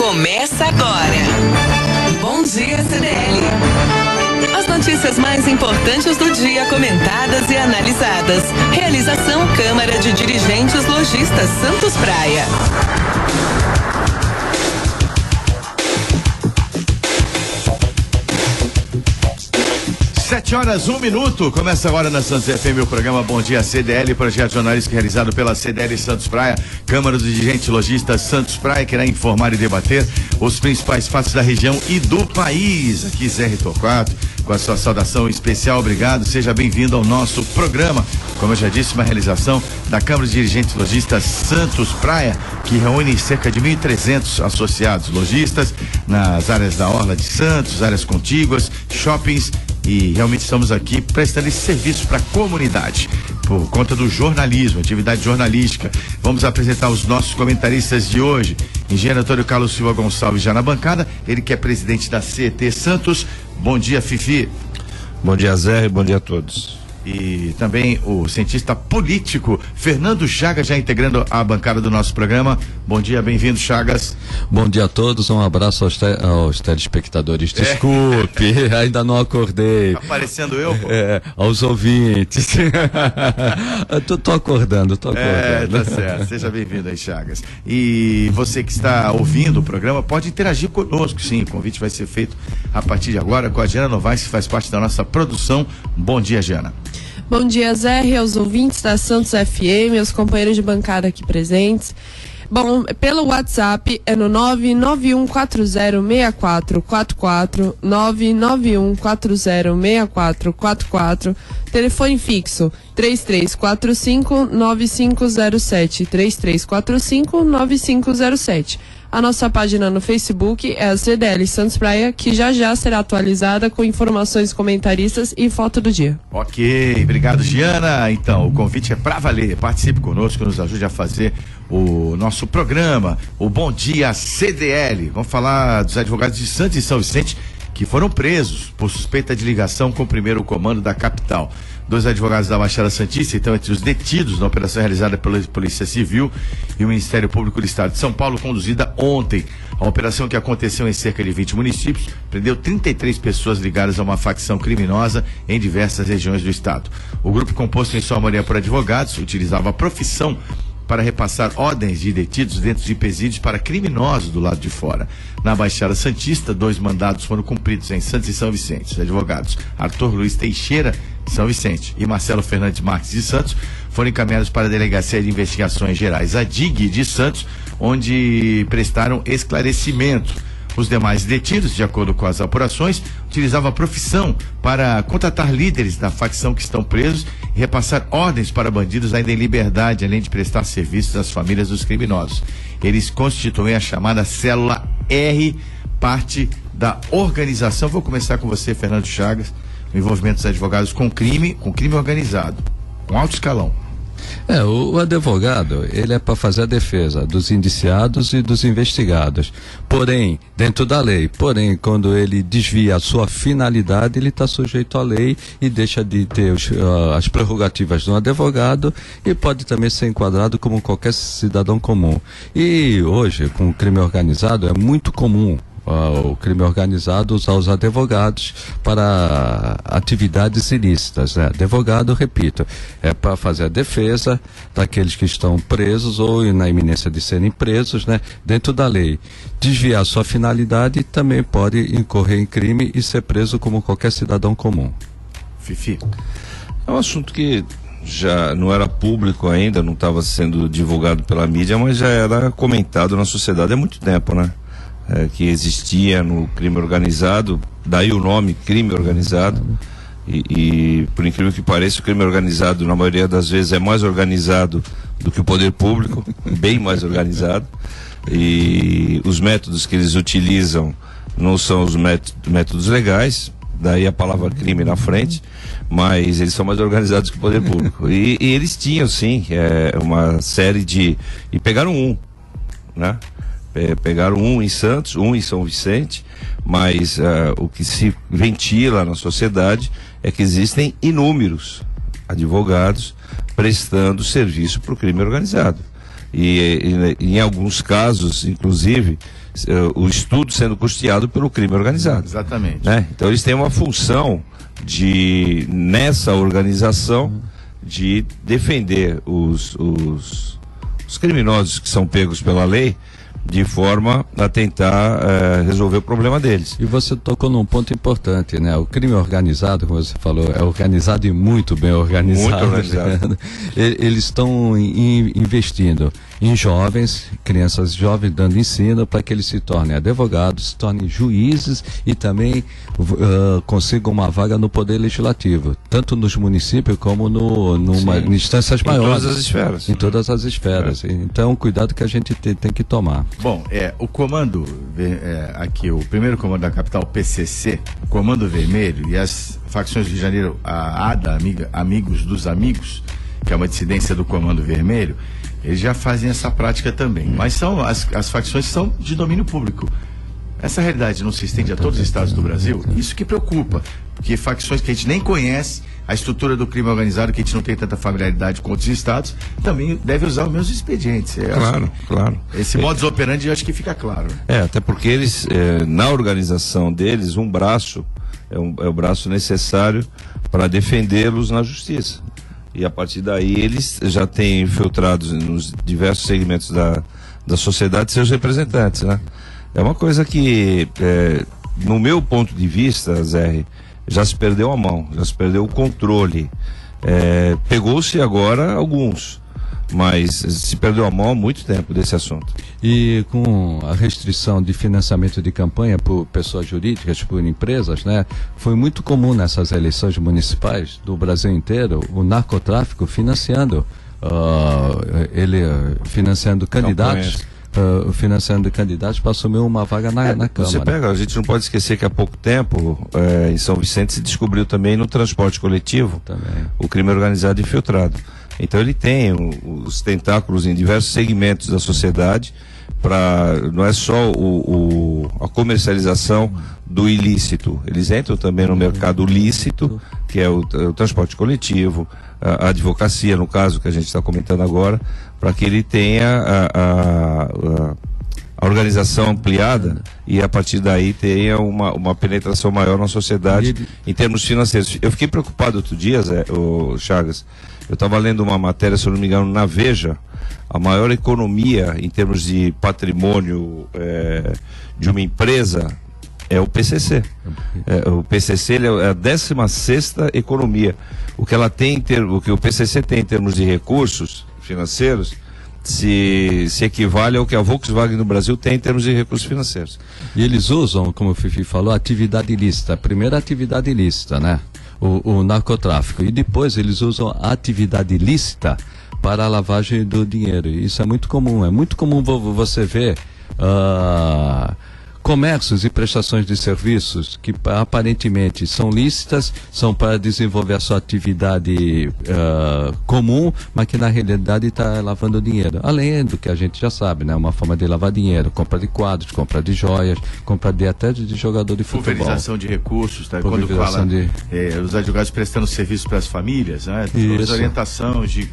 Começa agora. Bom dia, CDL. As notícias mais importantes do dia comentadas e analisadas. Realização Câmara de Dirigentes Lojistas Santos Praia. 7h01. Começa agora na Santos FM o programa Bom Dia CDL, projeto jornalístico realizado pela CDL Santos Praia, Câmara dos Dirigentes Lojistas Santos Praia, que irá informar e debater os principais fatos da região e do país. Aqui Zé Torquato, com a sua saudação especial, obrigado, seja bem-vindo ao nosso programa. Como eu já disse, uma realização da Câmara de Dirigentes Lojistas Santos Praia, que reúne cerca de 1.300 associados lojistas nas áreas da Orla de Santos, áreas contíguas, shoppings, e realmente estamos aqui prestando esse serviço para a comunidade, por conta do jornalismo, atividade jornalística. Vamos apresentar os nossos comentaristas de hoje. Engenheiro Antônio Carlos Silva Gonçalves já na bancada, ele que é presidente da CET Santos. Bom dia, Fifi. Bom dia, Zé, e bom dia a todos. E também o cientista político Fernando Chagas, já integrando a bancada do nosso programa. Bom dia, bem-vindo, Chagas. Bom dia a todos, um abraço aos telespectadores. Desculpe, ainda não acordei. Tá parecendo eu, pô? Aos ouvintes. tô acordando. Tá certo, seja bem-vindo aí, Chagas. E você que está ouvindo o programa pode interagir conosco, sim, o convite vai ser feito a partir de agora com a Jana Novaes, que faz parte da nossa produção. Bom dia, Jana. Bom dia, Zé, aos ouvintes da Santos FM, aos companheiros de bancada aqui presentes. Bom, pelo WhatsApp é no 991406444, 991406444, telefone fixo 3345-9507, 3345-9507. A nossa página no Facebook é a CDL Santos Praia, que já será atualizada com informações, comentaristas e foto do dia. Ok, obrigado, Giana. Então, o convite é para valer. Participe conosco, nos ajude a fazer o nosso programa, o Bom Dia CDL. Vamos falar dos advogados de Santos e São Vicente que foram presos por suspeita de ligação com o primeiro comando da capital. 2 advogados da Baixada Santista estão entre os detidos na operação realizada pela Polícia Civil e o Ministério Público do Estado de São Paulo, conduzida ontem. A operação, que aconteceu em cerca de 20 municípios, prendeu 33 pessoas ligadas a uma facção criminosa em diversas regiões do estado. O grupo, composto em sua maioria por advogados, utilizava a profissão para repassar ordens de detidos dentro de presídios para criminosos do lado de fora. Na Baixada Santista, 2 mandados foram cumpridos em Santos e São Vicente. Os advogados Arthur Luiz Teixeira, de São Vicente, e Marcelo Fernandes Marques, de Santos, foram encaminhados para a Delegacia de Investigações Gerais, a DIG, de Santos, onde prestaram esclarecimento. Os demais detidos, de acordo com as apurações, utilizavam a profissão para contratar líderes da facção que estão presos e repassar ordens para bandidos ainda em liberdade, além de prestar serviços às famílias dos criminosos. Eles constituem a chamada Célula R, parte da organização. Vou começar com você, Fernando Chagas, o envolvimento dos advogados com crime organizado, com alto escalão. O advogado, ele é para fazer a defesa dos indiciados e dos investigados, porém, dentro da lei, quando ele desvia a sua finalidade, ele está sujeito à lei e deixa de ter as prerrogativas de um advogado e pode também ser enquadrado como qualquer cidadão comum. E hoje, com o crime organizado, é muito comum o crime organizado usar os advogados para atividades ilícitas, né? Advogado, repito, é para fazer a defesa daqueles que estão presos ou na iminência de serem presos, né? Dentro da lei. Desviar sua finalidade também pode incorrer em crime e ser preso como qualquer cidadão comum. Fifi. É um assunto que já não era público ainda, não estava sendo divulgado pela mídia, mas já era comentado na sociedade há muito tempo, né? Que existia no crime organizado, daí o nome crime organizado, e por incrível que pareça, o crime organizado na maioria das vezes é mais organizado do que o poder público, bem mais organizado, e os métodos que eles utilizam não são os métodos legais, daí a palavra crime na frente, mas eles são mais organizados que o poder público, e eles tinham sim uma série de, e pegaram né? Pegaram um em Santos, um em São Vicente, mas o que se ventila na sociedade é que existem inúmeros advogados prestando serviço para o crime organizado. E em alguns casos, inclusive, o estudo sendo custeado pelo crime organizado. Exatamente. Né? Então eles têm uma função nessa organização, de defender os criminosos que são pegos pela lei, de forma a tentar resolver o problema deles. E você tocou num ponto importante, né? O crime organizado, como você falou, é organizado e muito bem organizado. Muito organizado. Eles estão investindo em jovens, crianças jovens, dando ensino para que eles se tornem advogados, se tornem juízes e também consigam uma vaga no Poder Legislativo, tanto nos municípios como em instâncias maiores. Em todas as esferas. Em todas as esferas. Então, cuidado que a gente tem que tomar. Bom, o comando, aqui, o primeiro comando da capital, o PCC, o Comando Vermelho e as facções do Rio de Janeiro, a ADA, Amigos dos Amigos, que é uma dissidência do Comando Vermelho, eles já fazem essa prática também. Mas as facções são de domínio público. Essa realidade não se estende a todos os estados do Brasil? Isso que preocupa, porque facções que a gente nem conhece, a estrutura do crime organizado, que a gente não tem tanta familiaridade com outros estados, também deve usar os mesmos expedientes. Claro. Esse modus operandi eu acho que fica claro. Até porque eles, na organização deles, um braço é o braço necessário para defendê-los na justiça. E a partir daí eles já têm infiltrados nos diversos segmentos da sociedade seus representantes, né? É uma coisa que, no meu ponto de vista, Zé, já se perdeu a mão, já se perdeu o controle. Pegou-se agora alguns, mas se perdeu a mão há muito tempo desse assunto. E com a restrição de financiamento de campanha por pessoas jurídicas, por empresas, né? Foi muito comum nessas eleições municipais do Brasil inteiro o narcotráfico financiando candidatos. Financiando candidatos para assumir uma vaga na Câmara. A gente não pode esquecer que há pouco tempo em São Vicente se descobriu também no transporte coletivo o crime organizado infiltrado. Então ele tem os tentáculos em diversos segmentos da sociedade, não é só a comercialização do ilícito, eles entram também no mercado lícito, que é o transporte coletivo, a advocacia, no caso que a gente está comentando agora, para que ele tenha a organização ampliada e a partir daí tenha uma penetração maior na sociedade em termos financeiros. Eu fiquei preocupado outro dia, Chagas, eu estava lendo uma matéria, se eu não me engano, na Veja, a maior economia em termos de patrimônio de uma empresa é o PCC. O PCC é a 16ª economia. O que o PCC tem em termos de recursos financeiros se equivale ao que a Volkswagen no Brasil tem em termos de recursos financeiros. E eles usam, como o Fifi falou, a atividade ilícita. A primeira atividade ilícita, né? O narcotráfico. E depois eles usam a atividade ilícita para a lavagem do dinheiro. Isso é muito comum. É muito comum você ver comércios e prestações de serviços que aparentemente são lícitas, são para desenvolver a sua atividade comum, mas que na realidade está lavando dinheiro. Além do que a gente já sabe, né? Uma forma de lavar dinheiro, compra de quadros, compra de joias, compra até de jogador de futebol. Pulverização de recursos, tá? Quando fala os advogados prestando serviço para as famílias, né? Orientação de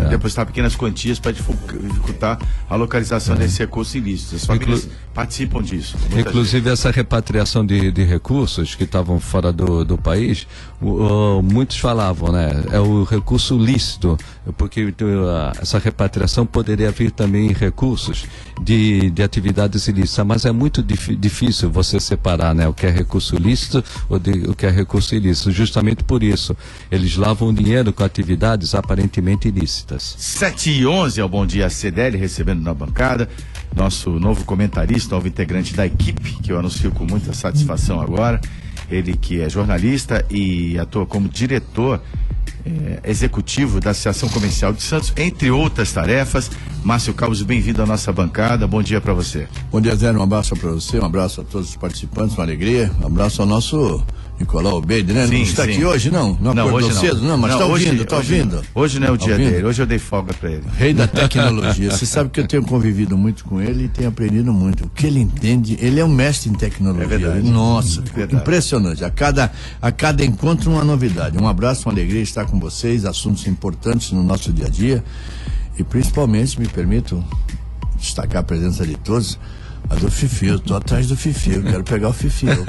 depositar pequenas quantias para dificultar a localização desses recursos ilícitos. As famílias participam disso. Inclusive essa repatriação de recursos que estavam fora do país, muitos falavam, né? É o recurso lícito, porque essa repatriação poderia vir também em recursos de atividades ilícitas, mas é muito difícil você separar, né? O que é recurso lícito o que é recurso ilícito. Justamente por isso, eles lavam dinheiro com atividades aparentemente ilícitas. 7h11 é o Bom Dia CDL, recebendo na bancada nosso novo comentarista, novo integrante da equipe, que eu anuncio com muita satisfação agora. Ele que é jornalista e atua como diretor executivo da Associação Comercial de Santos, entre outras tarefas. Márcio Calves, bem-vindo à nossa bancada. Bom dia para você. Bom dia, Zé. Um abraço para você, um abraço a todos os participantes, uma alegria. Um abraço ao nosso Nicolau Obeide, né? Sim, não está aqui hoje, não? Não hoje não. Cedo, não, mas está ouvindo, Hoje não é o dia dele, hoje eu dei folga para ele. Rei da tecnologia. Você sabe que eu tenho convivido muito com ele e tenho aprendido muito. O que ele entende, ele é um mestre em tecnologia. É verdade. Nossa, impressionante. A cada encontro uma novidade. Um abraço, uma alegria estar com vocês, assuntos importantes no nosso dia a dia. E principalmente, me permito destacar a presença de todos, a do Fifi. Eu tô atrás do Fifi, eu quero pegar o Fifi. Eu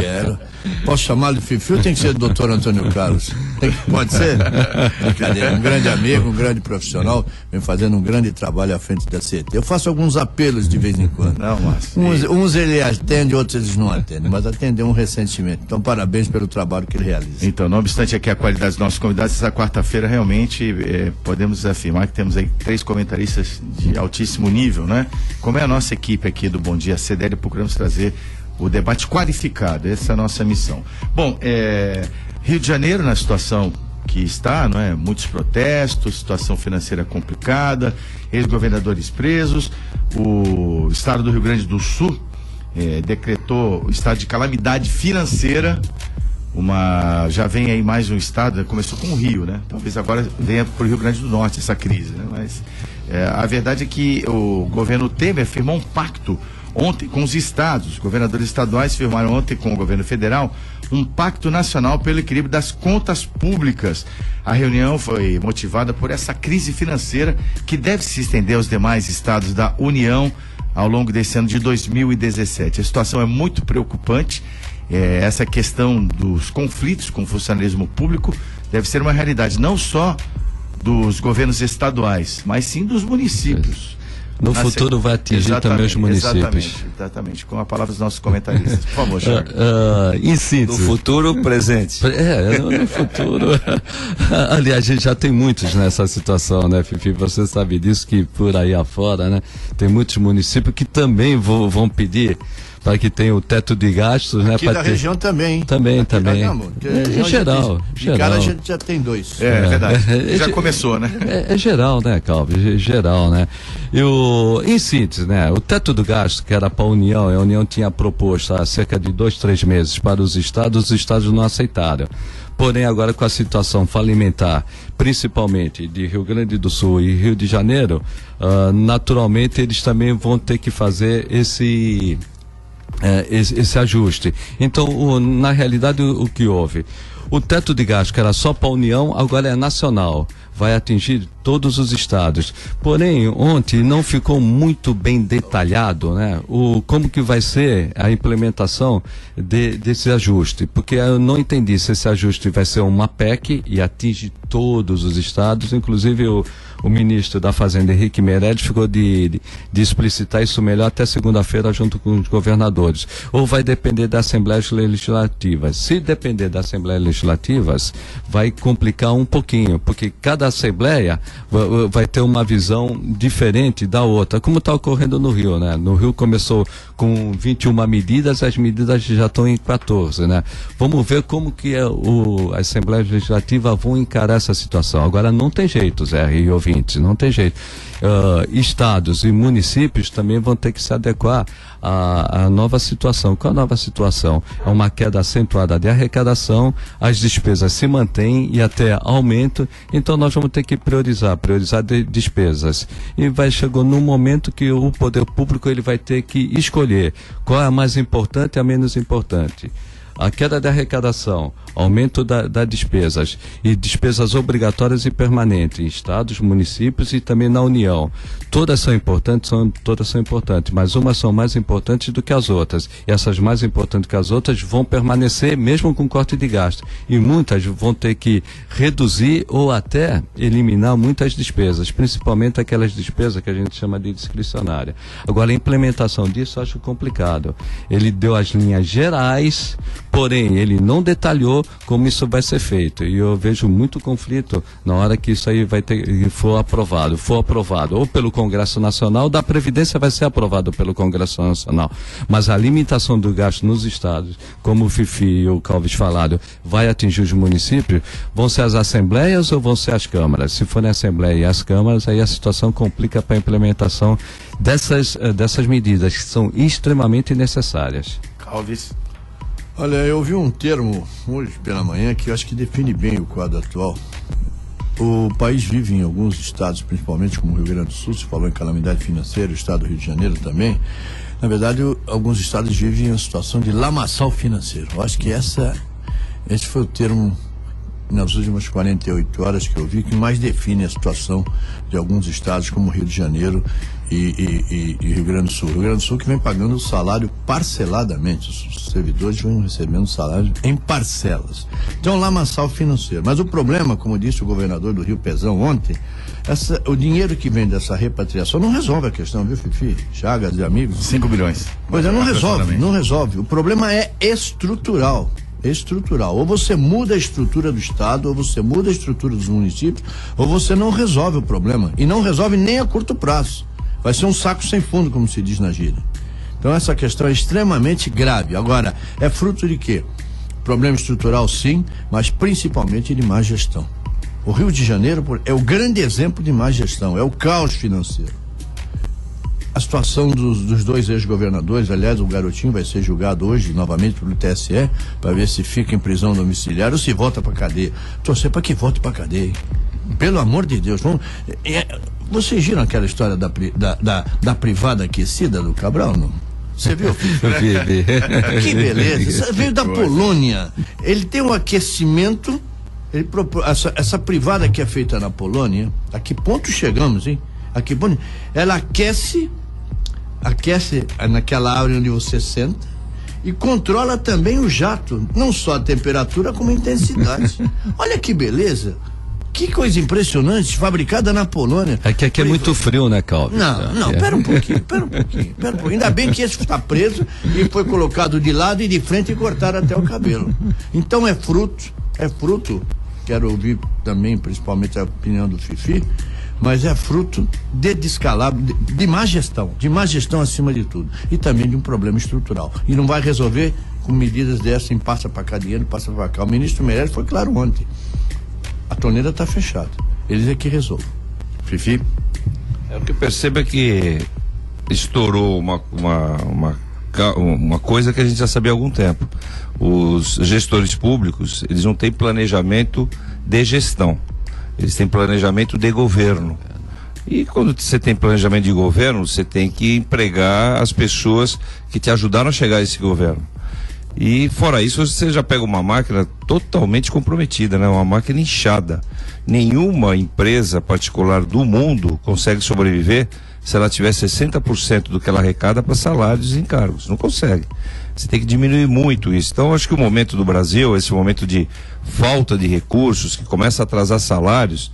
quero. Posso chamar de Fifi ou tem que ser do doutor Antônio Carlos? Pode ser? Brincadeira. Um grande amigo, um grande profissional, vem fazendo um grande trabalho à frente da CET. Eu faço alguns apelos de vez em quando. Não, mas... uns ele atende, outros eles não atendem, mas atendeu um recentemente. Então, parabéns pelo trabalho que ele realiza. Então, não obstante aqui a qualidade dos nossos convidados, essa quarta-feira realmente podemos afirmar que temos aí 3 comentaristas de altíssimo nível, né? Como é a nossa equipe aqui do Bom Dia CDL, procuramos trazer o debate qualificado, essa é a nossa missão. Bom, Rio de Janeiro, na situação que está, não é? Muitos protestos, situação financeira complicada, ex-governadores presos, o estado do Rio Grande do Sul decretou o estado de calamidade financeira, já vem aí mais um estado, começou com o Rio, né? Talvez agora venha para o Rio Grande do Norte essa crise, né? Mas a verdade é que o governo Temer firmou um pacto ontem com os estados. Os governadores estaduais firmaram ontem com o governo federal um pacto nacional pelo equilíbrio das contas públicas. A reunião foi motivada por essa crise financeira que deve se estender aos demais estados da União ao longo desse ano de 2017. A situação é muito preocupante. Essa questão dos conflitos com o funcionalismo público deve ser uma realidade não só dos governos estaduais, mas sim dos municípios. No futuro vai atingir também os municípios. Exatamente. Com a palavra dos nossos comentaristas. Por favor, Charles. Em síntese. No futuro, presente. No futuro. Aliás, a gente já tem muitos nessa situação, né, Fifi? Você sabe disso, que por aí afora, né? Tem muitos municípios que também vão pedir para que tenha o teto de gastos, né? Aqui da região também. Também. Em geral. De cara a gente já tem 2. É verdade. Já começou, né? É geral, né, Calvo? Geral, né? Em síntese, né? O teto do gasto, que era para a União tinha proposto há cerca de 2-3 meses para os estados não aceitaram. Porém, agora com a situação falimentar, principalmente de Rio Grande do Sul e Rio de Janeiro, naturalmente eles também vão ter que fazer esse ajuste. Então, na realidade, o que houve? O teto de gasto, que era só para a União, agora é nacional. Vai atingir todos os estados. Porém, ontem não ficou muito bem detalhado, né? Como que vai ser a implementação desse ajuste. Porque eu não entendi se esse ajuste vai ser uma PEC e atinge todos os estados, inclusive o ministro da Fazenda, Henrique Meirelles, ficou de explicitar isso melhor até segunda-feira junto com os governadores. Ou vai depender das Assembleias Legislativas. Se depender das Assembleias Legislativas, vai complicar um pouquinho, porque cada Assembleia vai ter uma visão diferente da outra, como está ocorrendo no Rio, né? No Rio começou com 21 medidas, as medidas já estão em 14, né? Vamos ver como que as Assembleias Legislativas vão encarar essa situação. Agora não tem jeito, Zé e ouvintes, não tem jeito. Estados e municípios também vão ter que se adequar à nova situação. Qual a nova situação? É uma queda acentuada de arrecadação, as despesas se mantêm e até aumentam, então nós vamos ter que priorizar despesas. E chegou num momento que o poder público ele vai ter que escolher qual é a mais importante e a menos importante. A queda da arrecadação, aumento das despesas e despesas obrigatórias e permanentes em estados, municípios e também na União. Todas são importantes, mas umas são mais importantes do que as outras. E essas mais importantes que as outras vão permanecer mesmo com corte de gasto. E muitas vão ter que reduzir ou até eliminar muitas despesas, principalmente aquelas despesas que a gente chama de discricionária. Agora, a implementação disso eu acho complicado. Ele deu as linhas gerais, porém, ele não detalhou como isso vai ser feito. E eu vejo muito conflito na hora que isso aí for aprovado ou pelo Congresso Nacional, da Previdência vai ser aprovado pelo Congresso Nacional. Mas a limitação do gasto nos estados, como o Fifi e o Calves falaram, vai atingir os municípios, vão ser as assembleias ou vão ser as câmaras? Se forem a Assembleia e as câmaras, aí a situação complica para a implementação dessas medidas que são extremamente necessárias. Calves. Olha, eu ouvi um termo hoje pela manhã que eu acho que define bem o quadro atual. O país vive em alguns estados, principalmente como o Rio Grande do Sul, se falou em calamidade financeira, o estado do Rio de Janeiro também. Na verdade, alguns estados vivem em uma situação de lamaçal financeiro. Eu acho que esse foi o termo nas últimas 48 horas que eu vi, que mais define a situação de alguns estados como Rio de Janeiro e Rio Grande do Sul. Rio Grande do Sul que vem pagando o salário parceladamente, os servidores vão recebendo salário em parcelas. Então, lamaçal financeiro. Mas o problema, como disse o governador do Rio Pezão ontem, o dinheiro que vem dessa repatriação não resolve a questão, viu, Fifi? Chagas e amigos? 5 bilhões. Pois é, não resolve. O problema é estrutural. Ou você muda a estrutura do Estado, ou você muda a estrutura dos municípios, ou você não resolve o problema. E não resolve nem a curto prazo. Vai ser um saco sem fundo, como se diz na gíria. Então essa questão é extremamente grave. Agora, é fruto de quê? Problema estrutural, sim, mas principalmente de má gestão. O Rio de Janeiro é o grande exemplo de má gestão, é o caos financeiro. A situação dos dois ex-governadores, aliás, o garotinho vai ser julgado hoje novamente pelo TSE, para ver se fica em prisão domiciliar ou se volta para cadeia. Torcer para que volte para cadeia, hein? Pelo amor de Deus, vocês viram aquela história da privada aquecida do Cabral, não? Você viu? Que beleza, isso veio da Polônia. Ele tem um aquecimento, essa privada que é feita na Polônia, a que ponto chegamos, hein? A que ponto? Ela aquece naquela área onde você senta e controla também o jato, não só a temperatura como a intensidade. Olha que beleza. Que coisa impressionante, fabricada na Polônia. É que aqui é muito frio, né, Calvin? Não, pera um pouquinho. Ainda bem que esse está preso e foi colocado de lado e de frente e cortaram até o cabelo. Então é fruto, quero ouvir também, principalmente a opinião do Fifi, mas é fruto de descalabro, de má gestão acima de tudo, e também de um problema estrutural. E não vai resolver com medidas dessas, passa para cá dinheiro, passa para cá. O ministro Meirelles foi claro ontem. A torneira está fechada. Eles é que resolvem. Fifi? O que eu percebo é que estourou uma coisa que a gente já sabia há algum tempo. Os gestores públicos, eles não têm planejamento de gestão. Eles têm planejamento de governo. E quando você tem planejamento de governo, você tem que empregar as pessoas que te ajudaram a chegar a esse governo. E fora isso, você já pega uma máquina totalmente comprometida, né? Uma máquina inchada. Nenhuma empresa particular do mundo consegue sobreviver se ela tiver 60% do que ela arrecada para salários e encargos. Não consegue. Você tem que diminuir muito isso. Então, acho que o momento do Brasil, esse momento de falta de recursos, que começa a atrasar salários,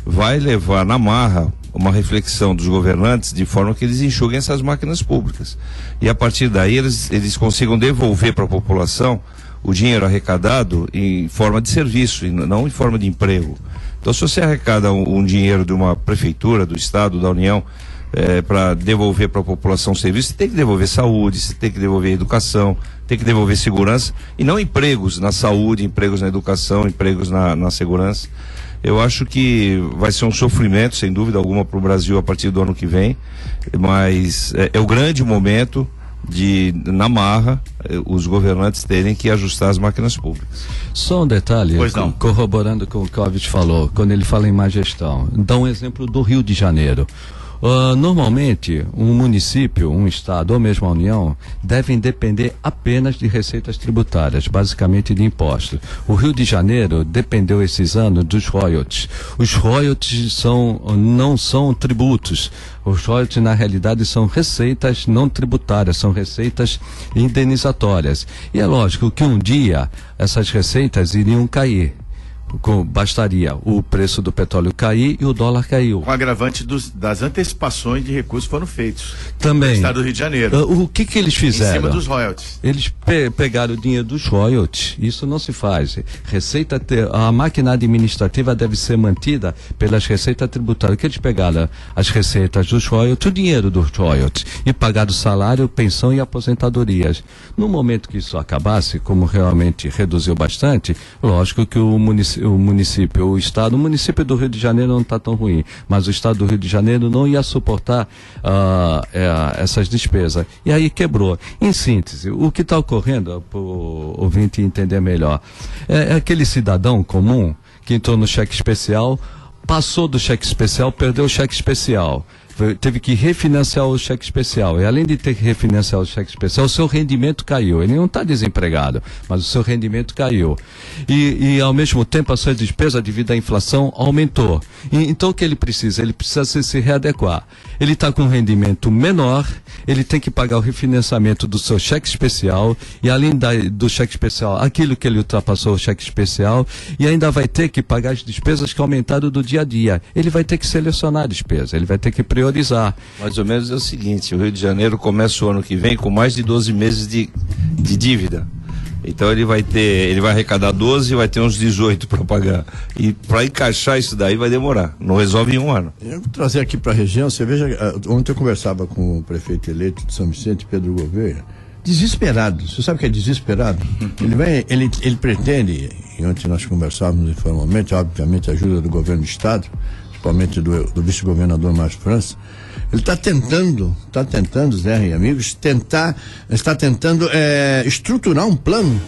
vai levar na marra uma reflexão dos governantes de forma que eles enxuguem essas máquinas públicas. E a partir daí eles consigam devolver para a população o dinheiro arrecadado em forma de serviço e não em forma de emprego. Então, se você arrecada um dinheiro de uma prefeitura, do Estado, da União, para devolver para a população serviço, você tem que devolver saúde, você tem que devolver educação, tem que devolver segurança, e não empregos na saúde, empregos na educação, empregos na segurança. Eu acho que vai ser um sofrimento, sem dúvida alguma, para o Brasil a partir do ano que vem, mas é o grande momento de, na marra, os governantes terem que ajustar as máquinas públicas. Só um detalhe, corroborando com o que o Clóvis falou, quando ele fala em má gestão. Dá um exemplo do Rio de Janeiro. Normalmente, um município, um estado ou mesmo a União devem depender apenas de receitas tributárias, basicamente de impostos. O Rio de Janeiro dependeu esses anos dos royalties. Os royalties não são tributos. Os royalties, na realidade, são receitas não tributárias, são receitas indenizatórias. E é lógico que um dia essas receitas iriam cair. Bastaria o preço do petróleo cair e o dólar caiu. Com o agravante das antecipações de recursos foram feitos também no estado do Rio de Janeiro. O que eles fizeram? Em cima dos royalties. Eles pegaram o dinheiro dos royalties. Isso não se faz. A máquina administrativa deve ser mantida pelas receitas tributárias. Que eles pegaram as receitas dos royalties, o dinheiro dos royalties, e pagaram salário, pensão e aposentadorias. No momento que isso acabasse, como realmente reduziu bastante, lógico que o município, o município do Rio de Janeiro não está tão ruim, mas o estado do Rio de Janeiro não ia suportar essas despesas. E aí quebrou. Em síntese, o que está ocorrendo, para o ouvinte entender melhor, é aquele cidadão comum que entrou no cheque especial, passou do cheque especial, perdeu o cheque especial. teve que refinanciar o cheque especial. E além de ter que refinanciar o cheque especial, o seu rendimento caiu. Ele não está desempregado, mas o seu rendimento caiu. E ao mesmo tempo a sua despesa devido à inflação aumentou. Então o que ele precisa? Ele precisa se readequar. Ele está com um rendimento menor, ele tem que pagar o refinanciamento do seu cheque especial e além do cheque especial, aquilo que ele ultrapassou o cheque especial e ainda vai ter que pagar as despesas que aumentaram do dia a dia. Ele vai ter que selecionar a despesa, ele vai ter que priorizar. Mais ou menos é o seguinte, o Rio de Janeiro começa o ano que vem com mais de 12 meses de dívida. Então ele vai arrecadar 12 e vai ter uns 18 para pagar. E para encaixar isso daí vai demorar. Não resolve em um ano. Eu vou trazer aqui para a região, você veja, ontem eu conversava com o prefeito eleito de São Vicente, Pedro Gouveia, desesperado. Você sabe o que é desesperado? Ele pretende, e ontem nós conversávamos informalmente, obviamente a ajuda do governo do estado, principalmente do vice-governador Márcio França. Ele está tentando, Zé e amigos, está tentando estruturar um plano,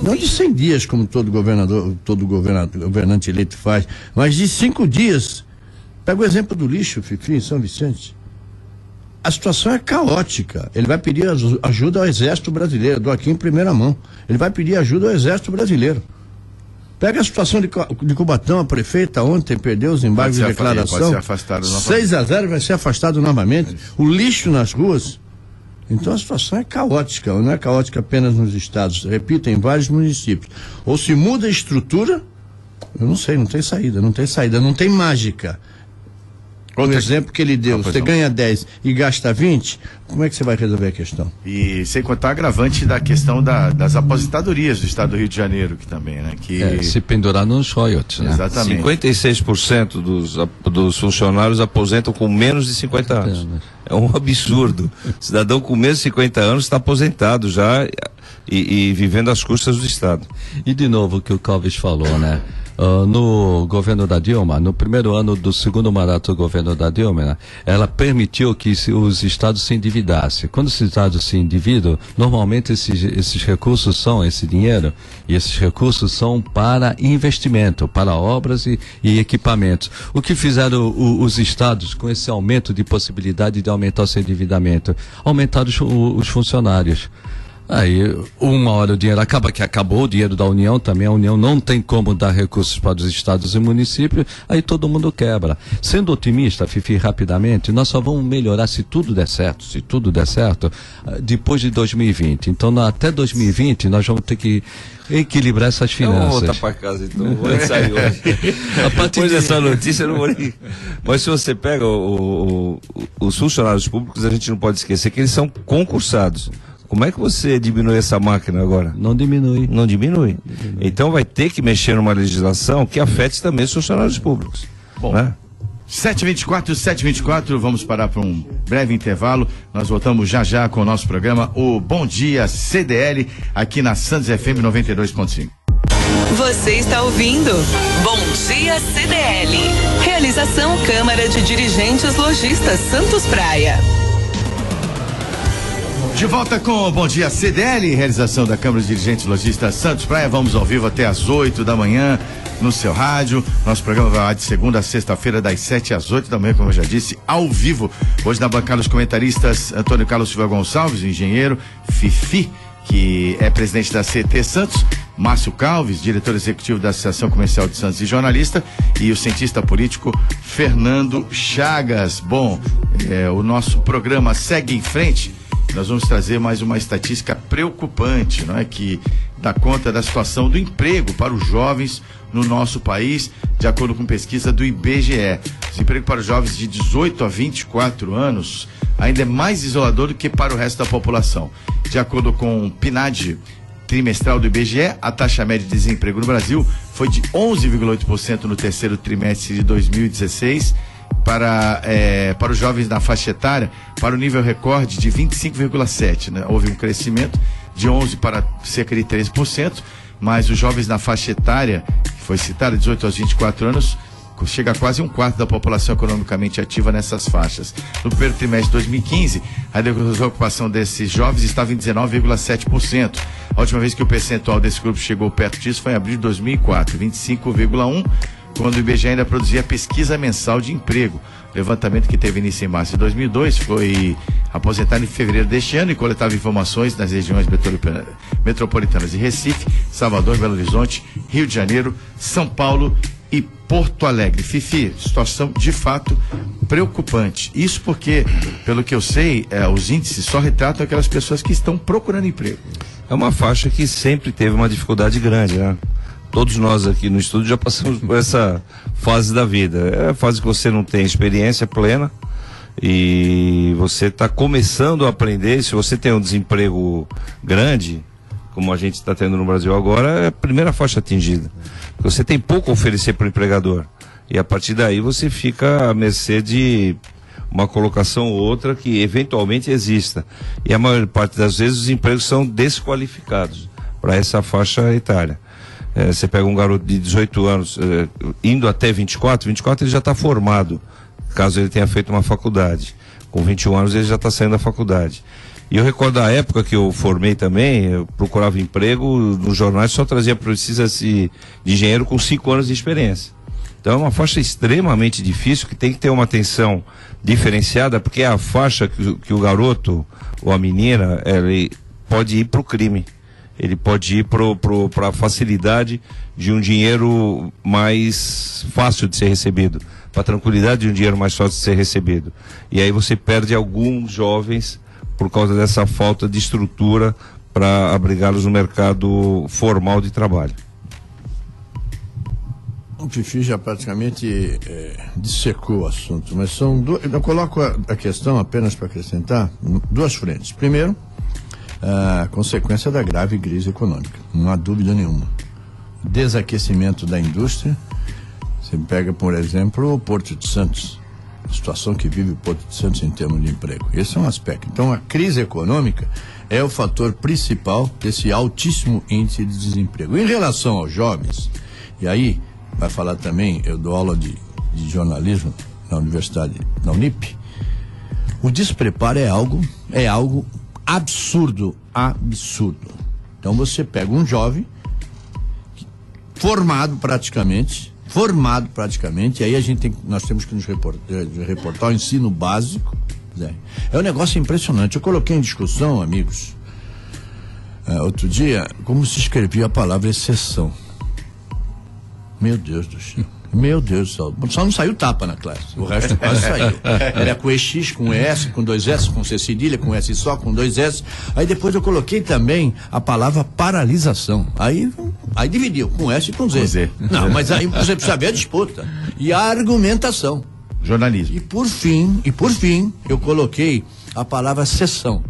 não de 100 dias, como todo governante eleito faz, mas de 5 dias. Pega o exemplo do lixo, Fifi, em São Vicente. A situação é caótica. Ele vai pedir ajuda ao Exército Brasileiro, dou aqui em primeira mão. Ele vai pedir ajuda ao Exército Brasileiro. Pega a situação de Cubatão, a prefeita ontem perdeu os embargos de declaração. Pode ser afastado novamente. 6-0 vai ser afastado novamente. O lixo nas ruas. Então a situação é caótica. Não é caótica apenas nos estados. Repito, em vários municípios. Ou se muda a estrutura, eu não sei, não tem saída, não tem mágica. O exemplo que ele deu, você ganha 10 e gasta 20, como é que você vai resolver a questão? E sem contar agravante da questão das aposentadorias do estado do Rio de Janeiro, que também, né? Se pendurar nos royalties, né? Exatamente. 56% dos funcionários aposentam com menos de 50 anos. É um absurdo. Cidadão com menos de 50 anos está aposentado já e vivendo às custas do Estado. E de novo o que o Clóvis falou, né? No governo da Dilma, no primeiro ano do segundo mandato do governo da Dilma, ela permitiu que os estados se endividassem. Quando os estados se endividam, normalmente esses recursos esse dinheiro e esses recursos são para investimento, para obras e equipamentos. O que fizeram os estados com esse aumento de possibilidade de aumentar o seu endividamento? Aumentaram os funcionários. Aí, uma hora o dinheiro acabou o dinheiro da União também, a União não tem como dar recursos para os estados e municípios, aí todo mundo quebra. Sendo otimista, Fifi, rapidamente, nós só vamos melhorar se tudo der certo, depois de 2020. Então, até 2020, nós vamos ter que equilibrar essas finanças. Eu vou voltar para casa, então, vou sair hoje. Depois dessa notícia, eu não vou nem... Mas se você pega os funcionários públicos, a gente não pode esquecer que eles são concursados. Como é que você diminui essa máquina agora? Não diminui. Não diminui. Então vai ter que mexer numa legislação que afete também os funcionários públicos. Bom, né? 7h24, vamos parar para um breve intervalo. Nós voltamos já com o nosso programa, o Bom Dia CDL, aqui na Santos FM 92.5. Você está ouvindo Bom Dia CDL. Realização Câmara de Dirigentes Lojistas Santos Praia. De volta com o Bom Dia CDL, realização da Câmara de Dirigentes Lojistas Santos Praia. Vamos ao vivo até às 8 da manhã no seu rádio. Nosso programa vai de segunda a sexta-feira, das 7 às 8 da manhã, como eu já disse, ao vivo. Hoje na bancada dos comentaristas, Antônio Carlos Silva Gonçalves, engenheiro, Fifi, que é presidente da CT Santos, Márcio Calves, diretor executivo da Associação Comercial de Santos e jornalista, e o cientista político Fernando Chagas. Bom, o nosso programa segue em frente. Nós vamos trazer mais uma estatística preocupante, não é? Que dá conta da situação do emprego para os jovens no nosso país, de acordo com pesquisa do IBGE. O desemprego para os jovens de 18 a 24 anos ainda é mais isolador do que para o resto da população. De acordo com o PNAD trimestral do IBGE, a taxa média de desemprego no Brasil foi de 11,8% no terceiro trimestre de 2016, para os jovens na faixa etária, para o nível recorde de 25,7%, né? Houve um crescimento de 11% para cerca de 13%, mas os jovens na faixa etária, que foi citada, 18 aos 24 anos, chega a quase um quarto da população economicamente ativa nessas faixas. No primeiro trimestre de 2015, a desocupação desses jovens estava em 19,7%. A última vez que o percentual desse grupo chegou perto disso foi em abril de 2004, 25,1%. Quando o IBGE ainda produzia pesquisa mensal de emprego. levantamento que teve início em março de 2002, foi aposentado em fevereiro deste ano e coletava informações nas regiões metropolitanas de Recife, Salvador, Belo Horizonte, Rio de Janeiro, São Paulo e Porto Alegre. Fifi, situação de fato preocupante. Isso porque, pelo que eu sei, os índices só retratam aquelas pessoas que estão procurando emprego. É uma faixa que sempre teve uma dificuldade grande, né? Todos nós aqui no estúdio já passamos por essa fase da vida. É a fase que você não tem experiência plena e você está começando a aprender. Se você tem um desemprego grande, como a gente está tendo no Brasil agora, é a primeira faixa atingida. Você tem pouco a oferecer para o empregador. E a partir daí você fica à mercê de uma colocação ou outra que eventualmente exista. E a maior parte das vezes os empregos são desqualificados para essa faixa etária. Você pega um garoto de 18 anos, indo até 24 ele já está formado, caso ele tenha feito uma faculdade. Com 21 anos ele já está saindo da faculdade. E eu recordo a época que eu formei também, eu procurava emprego, nos jornais só precisa-se de engenheiro com 5 anos de experiência. Então é uma faixa extremamente difícil, que tem que ter uma atenção diferenciada, porque é a faixa que o garoto ou a menina, ele pode ir para o crime. Ele pode ir para a facilidade de um dinheiro mais fácil de ser recebido, para a tranquilidade de um dinheiro mais fácil de ser recebido. E aí você perde alguns jovens por causa dessa falta de estrutura para abrigá-los no mercado formal de trabalho. O Fifi já praticamente dissecou o assunto, mas são eu coloco a questão apenas para acrescentar duas frentes. Primeiro, a consequência da grave crise econômica, não há dúvida nenhuma. Desaquecimento da indústria. Você pega, por exemplo, o Porto de Santos, a situação que vive o Porto de Santos em termos de emprego. Esse é um aspecto. Então, a crise econômica é o fator principal desse altíssimo índice de desemprego. Em relação aos jovens, e aí vai falar também, eu dou aula de jornalismo na universidade, na Unip, o despreparo é algo absurdo. Então você pega um jovem formado praticamente, e aí nós temos que nos reportar ao ensino básico. É um negócio impressionante. Eu coloquei em discussão, amigos, outro dia, como se escrevia a palavra exceção. Meu Deus do céu. Meu Deus do céu. Só não saiu tapa na classe. O resto quase saiu. Era com EX, com ES, com 2S, com C cedilha, com S só, com 2S. Aí depois eu coloquei também a palavra paralisação. Aí dividiu, com S e com Z. Com Z. Não, mas aí você precisa ver a disputa. E a argumentação. Jornalismo. E por fim, eu coloquei a palavra sessão.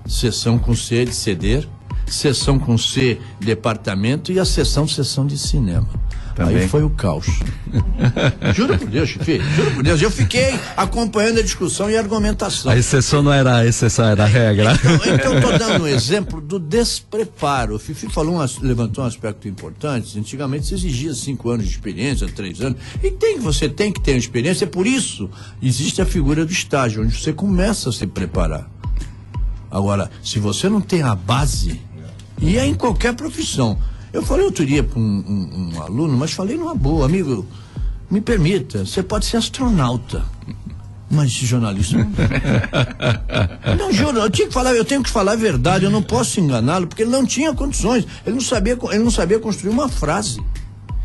Sessão com C de ceder, sessão com C, departamento, e a sessão de cinema. Também. Aí foi o caos. Juro por Deus, Chifi, juro por Deus. Eu fiquei acompanhando a discussão e a argumentação. A exceção não era a exceção, era a regra. Então eu estou dando um exemplo do despreparo. O Fifi levantou um aspecto importante. Antigamente se exigia 5 anos de experiência, 3 anos. E você tem que ter experiência. Por isso existe a figura do estágio, onde você começa a se preparar. Agora, se você não tem a base, e é em qualquer profissão. Eu falei outro dia para um aluno, mas falei numa boa, amigo, me permita, você pode ser astronauta, mas jornalista não. Não, juro, eu tenho que falar a verdade, eu não posso enganá-lo, porque ele não tinha condições, ele não sabia construir uma frase.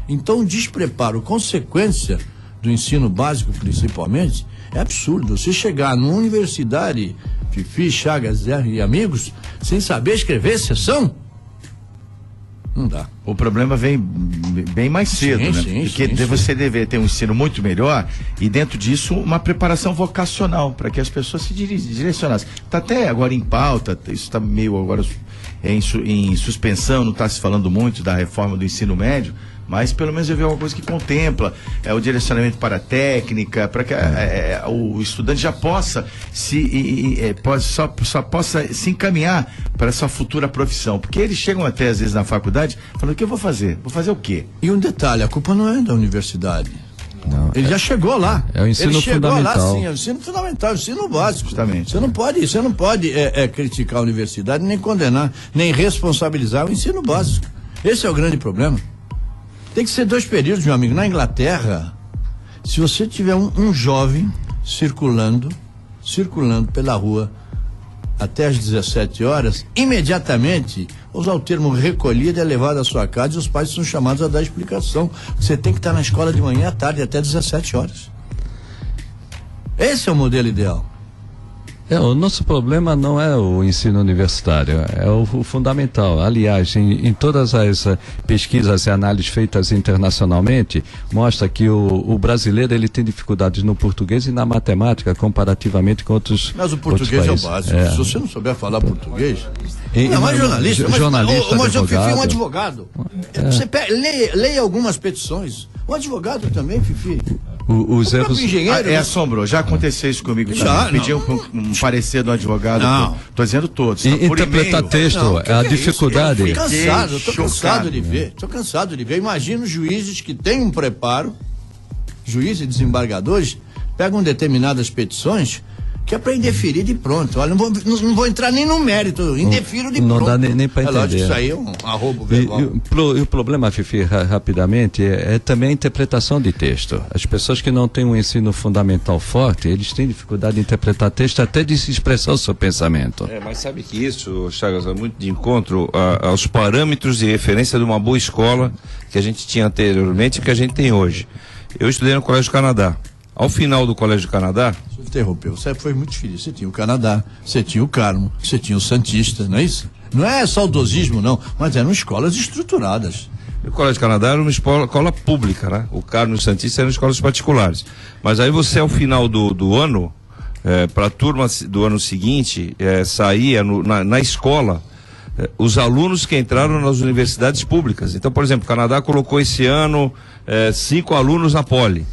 Então, o despreparo, consequência do ensino básico, principalmente, é absurdo. Você chegar numa universidade, Fifi, Chagas e amigos, sem saber escrever sessão, não dá. O problema vem bem mais cedo, né? Porque você deve ter um ensino muito melhor e dentro disso uma preparação vocacional para que as pessoas se direcionassem. Está até agora em pauta, isso está meio agora em suspensão, não está se falando muito da reforma do ensino médio, mas pelo menos eu vi alguma coisa que contempla o direcionamento para a técnica, para que o estudante já possa possa se encaminhar para essa futura profissão, porque eles chegam até às vezes na faculdade falando: o que eu vou fazer? Vou fazer o quê? E um detalhe, a culpa não é da universidade. Não, ele já chegou lá. É o ensino fundamental. Lá, sim, é o ensino fundamental, o ensino básico. Justamente. Você não pode criticar a universidade, nem condenar, nem responsabilizar o ensino básico. Esse é o grande problema. Tem que ser 2 períodos, meu amigo. Na Inglaterra, Se você tiver um jovem circulando pela rua até às 17 horas, imediatamente, usar o termo recolhido, é levado à sua casa e os pais são chamados a dar explicação. Você tem que estar na escola de manhã à tarde, até 17 horas. Esse é o modelo ideal. O nosso problema não é o ensino universitário, é o fundamental. Aliás, em todas as pesquisas e análises feitas internacionalmente, mostra que o brasileiro ele tem dificuldades no português e na matemática comparativamente com outros países. Mas o português é o básico. Se você não souber falar português... Não é jornalista. Mas o Fifi é um advogado. Você leia algumas petições. Um advogado também, Fifi. Os erros... engenheiro, assombrou. Já aconteceu isso comigo também. Pedi um parecer do advogado. Não. Tô dizendo todos. Interpretar texto, a dificuldade. Tô cansado de ver. Tô cansado de ver. Imagina os juízes que têm um preparo, juízes e desembargadores, pegam determinadas petições que é para indeferir e pronto. Olha, não vou entrar nem no mérito, indefiro de pronto. Não dá nem para entender. Lógico, isso aí é um arrobo verbal. E o problema, Fifi, rapidamente, é também a interpretação de texto. As pessoas que não têm um ensino fundamental forte, eles têm dificuldade de interpretar texto, até de se expressar o seu pensamento. Mas sabe que isso, Chagas, é muito de encontro aos parâmetros de referência de uma boa escola que a gente tinha anteriormente e que a gente tem hoje. Eu estudei no Colégio Canadá. Ao final do Colégio Canadá... Deixa eu interromper, você foi muito feliz. Você tinha o Canadá, você tinha o Carmo, você tinha o Santista, não é isso? Não é saudosismo, não, mas eram escolas estruturadas. O Colégio Canadá era uma escola pública, né? O Carmo e o Santista eram escolas particulares. Mas aí você, ao final do ano, para a turma do ano seguinte, saía na escola... os alunos que entraram nas universidades públicas. Então, por exemplo, o Canadá colocou esse ano 5 alunos na Poli.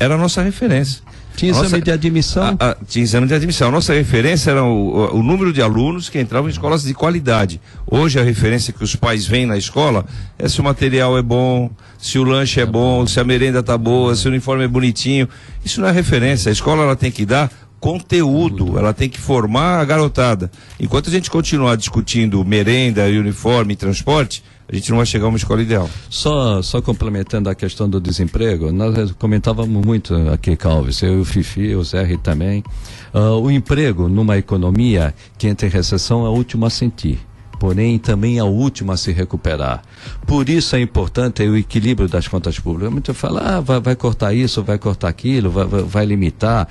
Era a nossa referência. Tinha exame de admissão? Tinha exame de admissão. A nossa referência era o número de alunos que entravam em escolas de qualidade. Hoje a referência que os pais veem na escola é se o material é bom, se o lanche é bom, se a merenda tá boa, se o uniforme é bonitinho. Isso não é referência. A escola ela tem que dar conteúdo, ela tem que formar a garotada. Enquanto a gente continuar discutindo merenda, uniforme e transporte, a gente não vai chegar a uma escola ideal. Só complementando a questão do desemprego, nós comentávamos muito aqui, Calves, eu, o Fifi, o Zé também. O emprego numa economia que entra em recessão é o último a sentir, porém também é o último a se recuperar. Por isso é importante o equilíbrio das contas públicas. Muito fala, vai cortar isso, vai cortar aquilo, vai limitar,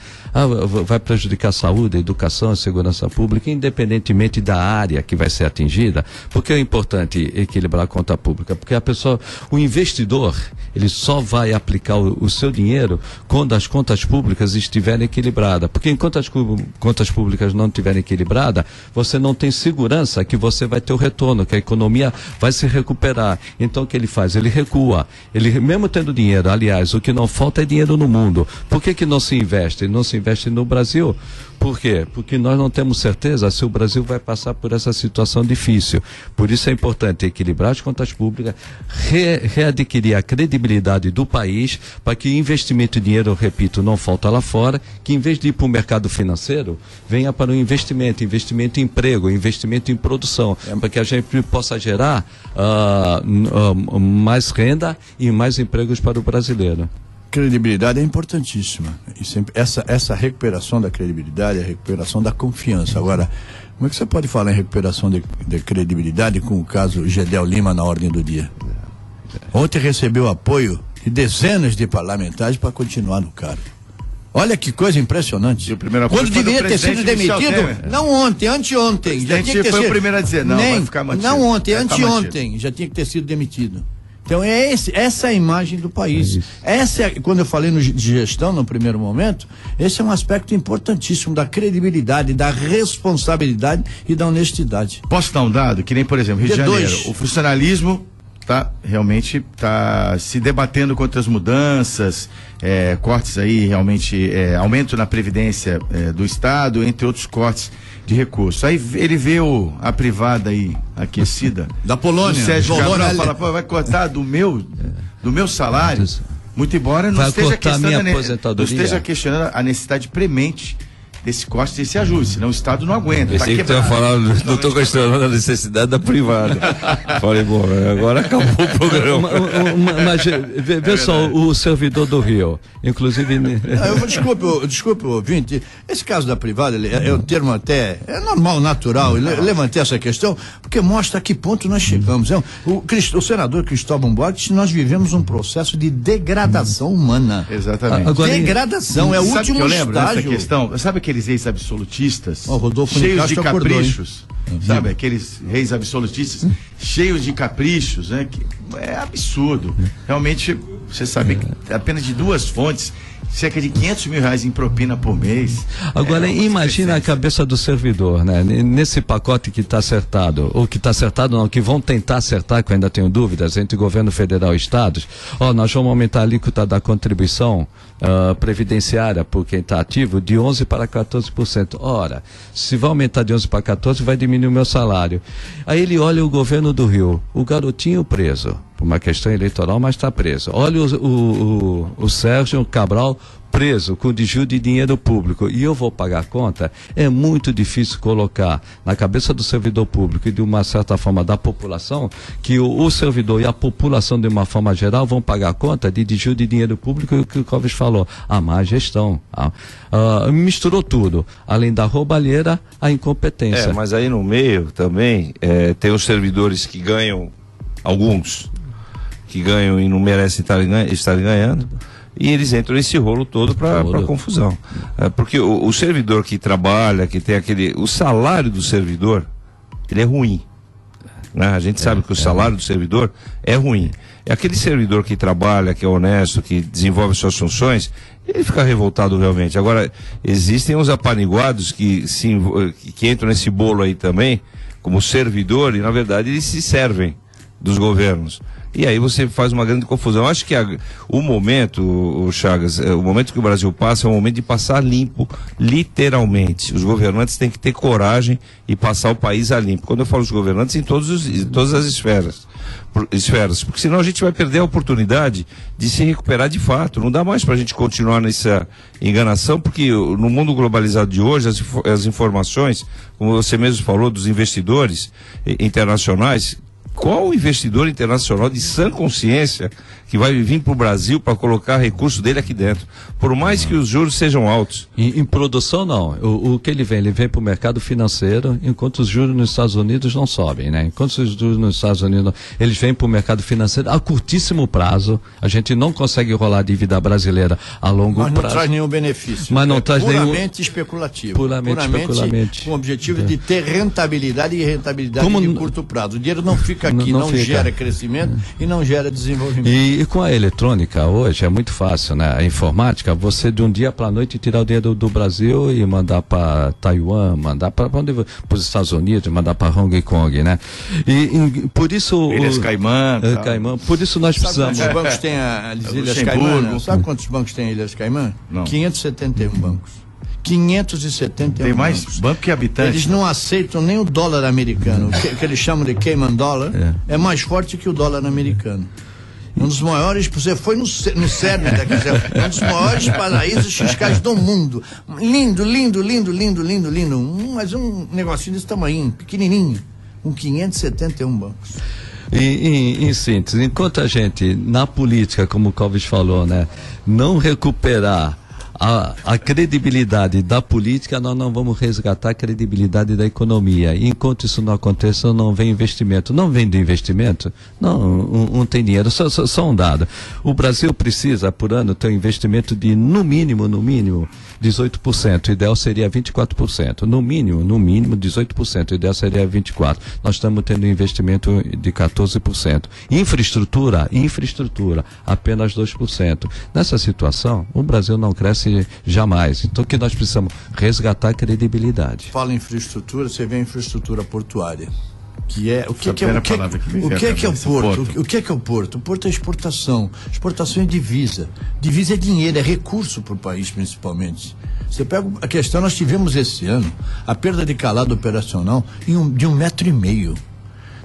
vai prejudicar a saúde, a educação, a segurança pública, independentemente da área que vai ser atingida. Porque é importante equilibrar a conta pública? Porque a pessoa, o investidor, ele só vai aplicar o seu dinheiro quando as contas públicas estiverem equilibradas. Porque enquanto as contas públicas não estiverem equilibradas, você não tem segurança que você vai ter o retorno, que a economia vai se recuperar. Então o que ele faz? Ele recua. Ele, mesmo tendo dinheiro, aliás, o que não falta é dinheiro no mundo. Por que não se investe? Não se investe no Brasil? Por quê? Porque nós não temos certeza se o Brasil vai passar por essa situação difícil. Por isso é importante equilibrar as contas públicas, readquirir a credibilidade do país, para que investimento e dinheiro, eu repito, não falta lá fora, que em vez de ir para o mercado financeiro, venha para o investimento em emprego, investimento em produção, para que a gente possa gerar mais renda e mais empregos para o brasileiro. Credibilidade é importantíssima. E sempre, essa recuperação da credibilidade é a recuperação da confiança. Agora, como é que você pode falar em recuperação de credibilidade com o caso Gedel Lima na ordem do dia? Ontem recebeu apoio de dezenas de parlamentares para continuar no cargo. Olha que coisa impressionante. Quando deveria ter sido demitido, não ontem, anteontem. Já tinha que ter foi sido, o primeiro a dizer, não, vai ficar mantido. Não ontem, anteontem, já tinha que ter sido demitido. Então essa é a imagem do país. Quando eu falei de gestão no primeiro momento, esse é um aspecto importantíssimo da credibilidade, da responsabilidade e da honestidade. Posso dar um dado? Que nem, por exemplo, Rio de Janeiro, o funcionalismo realmente está se debatendo contra as mudanças, cortes aí, realmente, aumento na previdência do Estado, entre outros cortes de recursos. Aí ele vê a privada aí, aquecida. Da Polônia. O Sérgio Cabral fala, pô, vai cortar do meu salário, muito embora não esteja questionando a necessidade premente desse corte, desse ajuste, senão o Estado não aguenta. Pensei que tu ia falar, não estou questionando a necessidade da privada. Falei, bom, agora acabou o programa. Mas vê só, o servidor do Rio, inclusive... Desculpe, ouvinte, esse caso da privada, é o termo até, é normal, natural, eu levantei essa questão, porque mostra a que ponto nós chegamos. O senador Cristóvão Buarque, nós vivemos um processo de degradação humana. Exatamente. Agora, degradação, é o último que eu lembro estágio. dessa questão? Sabe aqueles reis absolutistas? Rodolfo cheios de Nicastro caprichos. Sabe, aqueles reis absolutistas cheios de caprichos, né? Que é absurdo. Realmente, você sabe que apenas de 2 fontes, cerca de R$500 mil em propina por mês. Agora, imagina a cabeça do servidor, né? Nesse pacote que está acertado, ou que está acertado não, que vão tentar acertar, que eu ainda tenho dúvidas, entre governo federal e estados. Nós vamos aumentar a alíquota da contribuição previdenciária por quem está ativo de 11% para 14%. Ora, se vai aumentar de 11% para 14%, vai diminuir o meu salário. Aí ele olha o governo do Rio, o garotinho preso, por uma questão eleitoral, mas está preso. Olha o Sérgio Cabral preso com desvio de dinheiro público e eu vou pagar a conta. É muito difícil colocar na cabeça do servidor público e de uma certa forma da população que o servidor e a população de uma forma geral vão pagar a conta de desvio de dinheiro público e o que o Clóvis falou, a má gestão. Misturou tudo, além da roubalheira, a incompetência. Mas aí no meio também tem os servidores que ganham, alguns que ganham e não merecem estar ganhando, e eles entram nesse rolo todo para confusão. Porque o servidor que trabalha, que tem o salário do servidor, ele é ruim. Né? A gente sabe que o salário do servidor é ruim. É aquele servidor que trabalha, que é honesto, que desenvolve suas funções, ele fica revoltado realmente. Agora, existem os apaniguados que entram nesse bolo aí também, como servidor, e na verdade eles se servem dos governos. E aí você faz uma grande confusão. Eu acho que o momento, o Chagas, o momento que o Brasil passa é um momento de passar limpo, literalmente. Os governantes têm que ter coragem e passar o país a limpo. Quando eu falo os governantes, em todas as esferas, porque senão a gente vai perder a oportunidade de se recuperar de fato. Não dá mais para a gente continuar nessa enganação, porque no mundo globalizado de hoje, as informações, como você mesmo falou, dos investidores internacionais. Qual investidor internacional de sã consciência que vai vir para o Brasil para colocar recurso dele aqui dentro? Por mais que os juros sejam altos. Em produção, não. O que ele vem para o mercado financeiro, enquanto os juros nos Estados Unidos não sobem, né? Enquanto os juros nos Estados Unidos, eles vêm para o mercado financeiro a curtíssimo prazo. A gente não consegue rolar a dívida brasileira a longo prazo. Mas não traz nenhum benefício. Mas não traz puramente especulativo. Puramente com o objetivo de ter rentabilidade e rentabilidade de curto prazo. O dinheiro não fica aqui, não gera crescimento e não gera desenvolvimento. E com a eletrônica hoje é muito fácil, né? A informática, você de um dia para a noite tirar o dinheiro do Brasil e mandar para Taiwan, mandar para os Estados Unidos, mandar para Hong Kong, né? E por isso Ilhas Caimã, por isso nós precisamos. Sabe quantos bancos tem as Ilhas Caimã? Sabe quantos bancos tem as Ilhas Caimã? Não. 571 bancos. 571 Tem mais bancos. banco que habitante. Eles não aceitam nem o dólar americano, que eles chamam de Cayman Dollar, é mais forte que o dólar americano. Um dos maiores, você foi no cerne daqui, um dos maiores paraísos fiscais do mundo. Lindo, mas um negocinho desse tamanho, pequenininho, com 571 bancos. Em síntese, enquanto a gente, na política, como o Clóvis falou, né, não recuperar a credibilidade da política, nós não vamos resgatar a credibilidade da economia. E enquanto isso não aconteça, não vem investimento. Não vem do investimento? Não tem dinheiro. Só um dado. O Brasil precisa, por ano, ter um investimento de, no mínimo, 18%. O ideal seria 24%. No mínimo, 18%. O ideal seria 24%. Nós estamos tendo um investimento de 14%. Infraestrutura, apenas 2%. Nessa situação, o Brasil não cresce jamais. Então, o que nós precisamos? Resgatar a credibilidade. Fala em infraestrutura, você vê a infraestrutura portuária. Que é o que é o porto? O que é o porto? O porto é exportação. Exportação é divisa. Divisa é dinheiro, é recurso para o país, principalmente. Você pega a questão, nós tivemos esse ano a perda de calado operacional de 1,5 metro.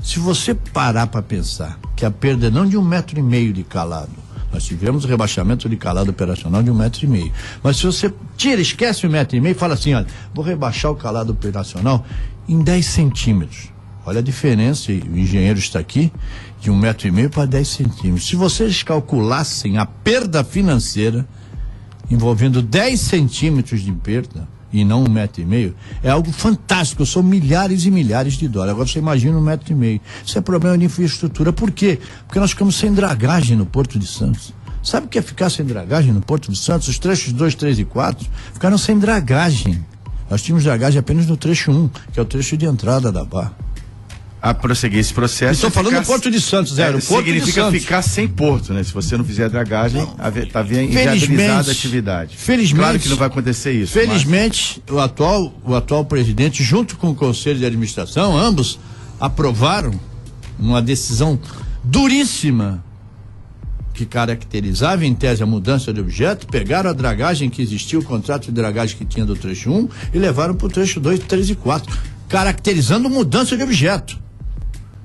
Se você parar para pensar que a perda é não de 1,5 metro de calado, Nós tivemos o rebaixamento de calado operacional de 1,5 metro. Mas se você esquece 1,5 metro e fala assim, olha, vou rebaixar o calado operacional em 10 centímetros. Olha a diferença, o engenheiro está aqui, de 1,5 metro para 10 centímetros. Se vocês calculassem a perda financeira envolvendo 10 centímetros de perda e não 1,5 metro, é algo fantástico. São milhares e milhares de dólares. Agora você imagina 1,5 metro. Isso é problema de infraestrutura. Por quê? Porque nós ficamos sem dragagem no Porto de Santos. Sabe o que é ficar sem dragagem no Porto de Santos? Os trechos 2, 3 e 4 ficaram sem dragagem. Nós tínhamos dragagem apenas no trecho 1, que é o trecho de entrada da Barra. A prosseguir esse processo. Estou falando do Porto de Santos, Zé. Significa ficar sem porto, né? Se você não fizer a dragagem, está inviabilizada a atividade. Felizmente. Claro que não vai acontecer isso. Felizmente, mas... o atual presidente, junto com o Conselho de Administração, ambos aprovaram uma decisão duríssima que caracterizava em tese a mudança de objeto, pegaram a dragagem que existia, o contrato de dragagem que tinha do trecho 1 e levaram para o trecho 2, 3 e 4, caracterizando mudança de objeto.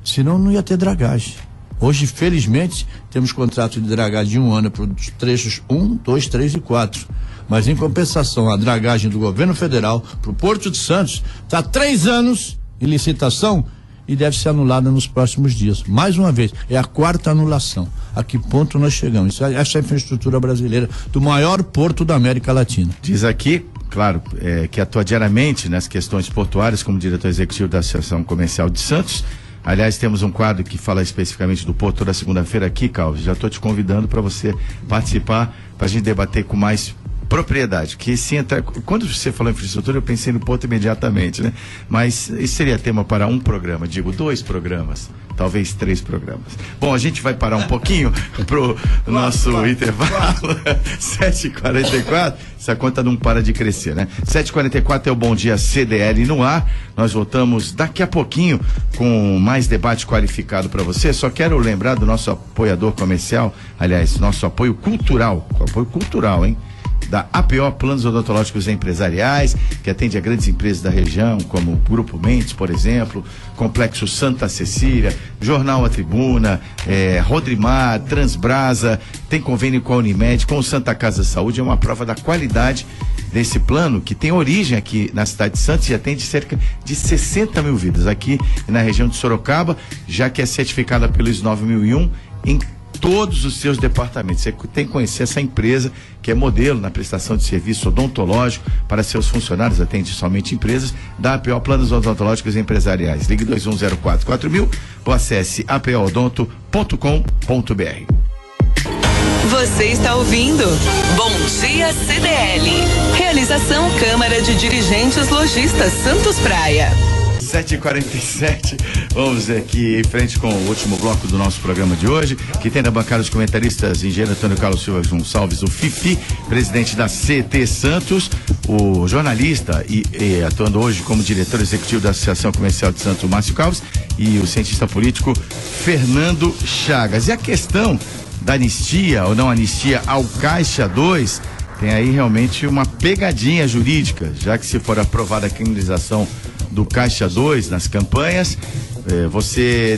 Senão não ia ter dragagem. Hoje, felizmente, temos contrato de dragagem de 1 ano para os trechos 1, 2, 3 e 4. Mas, em compensação, a dragagem do governo federal para o Porto de Santos está há 3 anos em licitação e deve ser anulada nos próximos dias. Mais uma vez, é a 4ª anulação. A que ponto nós chegamos? Essa é a infraestrutura brasileira do maior porto da América Latina. Diz aqui, claro, que atua diariamente nas questões portuárias como diretor executivo da Associação Comercial de Santos. Aliás, temos um quadro que fala especificamente do porto toda segunda-feira aqui, Calves. Já estou te convidando para você participar, para a gente debater com mais propriedade. Que se entra... Quando você falou em infraestrutura, eu pensei no porto imediatamente, né? Mas isso seria tema para um programa, digo 2 programas, talvez 3 programas. Bom, a gente vai parar um pouquinho pro nosso intervalo. 7h44, essa conta não para de crescer, né? 7h44 é o Bom Dia CDL no ar. Nós voltamos daqui a pouquinho com mais debate qualificado para você. Só quero lembrar do nosso apoiador comercial, aliás, nosso apoio cultural, hein? Da APO Planos Odontológicos Empresariais, que atende a grandes empresas da região, como o Grupo Mendes, por exemplo, Complexo Santa Cecília, Jornal A Tribuna, Rodrimar, Transbrasa, tem convênio com a Unimed, com o Santa Casa Saúde. É uma prova da qualidade desse plano, que tem origem aqui na cidade de Santos e atende cerca de 60 mil vidas aqui na região de Sorocaba, já que é certificada pelo ISO 9001 em todos os seus departamentos. Você tem que conhecer essa empresa, que é modelo na prestação de serviço odontológico para seus funcionários, atende somente empresas da APO Planos Odontológicos Empresariais. Ligue 21044000 ou acesse apoodonto.com.br. Você está ouvindo Bom Dia CDL. Realização Câmara de Dirigentes Lojistas Santos Praia. 7h47, vamos aqui em frente com o último bloco do nosso programa de hoje, que tem na bancada os comentaristas engenheiro Antônio Carlos Silva Gonçalves, o Fifi, presidente da CT Santos, o jornalista e atuando hoje como diretor executivo da Associação Comercial de Santos, Márcio Calves, e o cientista político Fernando Chagas. E a questão da anistia ou não anistia ao Caixa 2 tem aí realmente uma pegadinha jurídica, já que se for aprovada a criminalização do Caixa 2 nas campanhas, você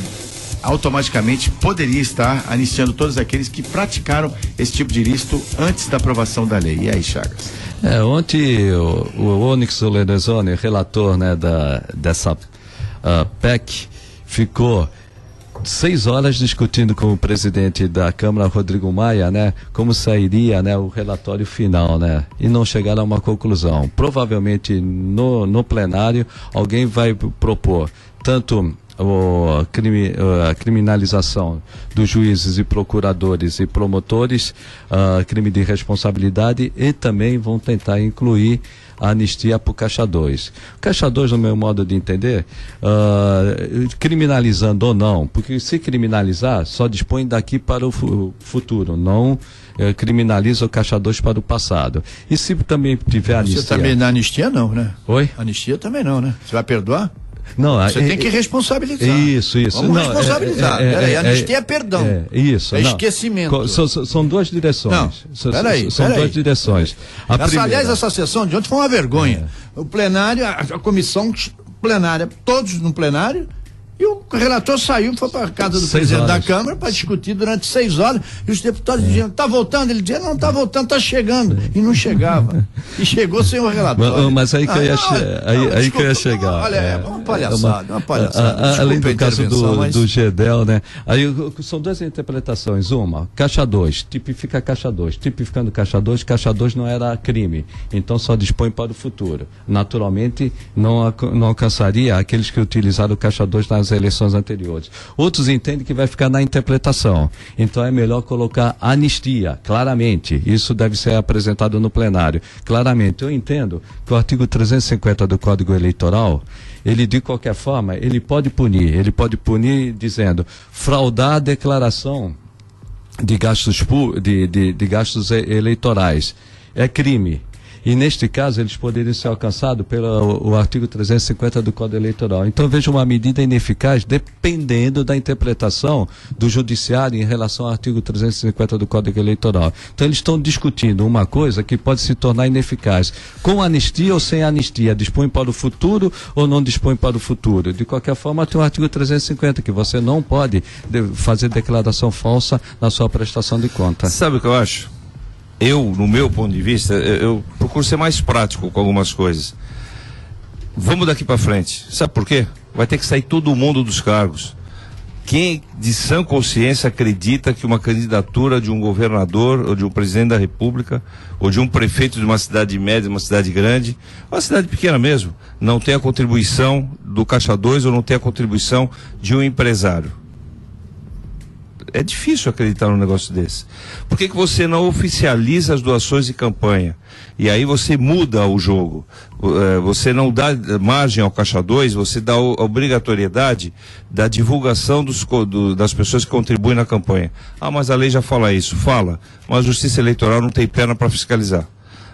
automaticamente poderia estar anistiando todos aqueles que praticaram esse tipo de ilícito antes da aprovação da lei. E aí, Chagas? Ontem o Onyx Lorenzoni, relator, né, dessa PEC, ficou 6 horas discutindo com o presidente da Câmara, Rodrigo Maia, né, como sairia, né, o relatório final, né, e não chegaram a uma conclusão. Provavelmente no plenário alguém vai propor tanto a criminalização dos juízes e procuradores e promotores, crime de responsabilidade, e também vão tentar incluir a anistia para o Caixa 2. O Caixa 2, no meu modo de entender, criminalizando ou não, porque se criminalizar, só dispõe daqui para o futuro, não criminaliza o Caixa 2 para o passado. E se também tiver anistia... Você também dá anistia não, né? Oi? Anistia também não, né? Você vai perdoar? Não, você tem que responsabilizar. Isso. Vamos responsabilizar. Peraí, anistia é perdão. Isso. É esquecimento. São 2 direções. São 2 direções. Aliás, essa sessão de ontem foi uma vergonha. O plenário, a comissão plenária, todos no plenário, E o relator saiu, foi para a casa do presidente da Câmara para discutir durante 6 horas. E os deputados diziam, está voltando? Ele dizia, não está voltando, está chegando. E não chegava. E chegou sem o relator. Mas aí que eu ia chegar. Olha, é uma palhaçada, uma palhaçada. Além do caso do Gedel, né? Aí são 2 interpretações. Uma, caixa 2, tipifica caixa 2. Tipificando caixa 2 não era crime. Então só dispõe para o futuro. Naturalmente, não alcançaria aqueles que utilizaram o caixa 2 nas eleições anteriores. Outros entendem que vai ficar na interpretação. Então é melhor colocar anistia, claramente. Isso deve ser apresentado no plenário. Claramente, eu entendo que o artigo 350 do Código Eleitoral, ele de qualquer forma, ele pode punir dizendo fraudar a declaração de gastos de gastos eleitorais. É crime. E neste caso eles poderiam ser alcançados pelo artigo 350 do Código Eleitoral. Então vejo uma medida ineficaz dependendo da interpretação do judiciário em relação ao artigo 350 do Código Eleitoral. Então eles estão discutindo uma coisa que pode se tornar ineficaz. Com anistia ou sem anistia? Dispõe para o futuro ou não dispõe para o futuro? De qualquer forma tem o artigo 350 que você não pode fazer declaração falsa na sua prestação de conta. Sabe o que eu acho? Eu, no meu ponto de vista, eu procuro ser mais prático com algumas coisas. Vamos daqui para frente. Sabe por quê? Vai ter que sair todo mundo dos cargos. Quem de sã consciência acredita que uma candidatura de um governador ou de um presidente da República ou de um prefeito de uma cidade média, uma cidade grande, uma cidade pequena mesmo, não tem a contribuição do Caixa 2 ou não tem a contribuição de um empresário? É difícil acreditar num negócio desse. Por que você não oficializa as doações de campanha? E aí você muda o jogo. Você não dá margem ao Caixa 2, você dá a obrigatoriedade da divulgação das pessoas que contribuem na campanha. Ah, mas a lei já fala isso. Fala, mas a Justiça Eleitoral não tem perna para fiscalizar.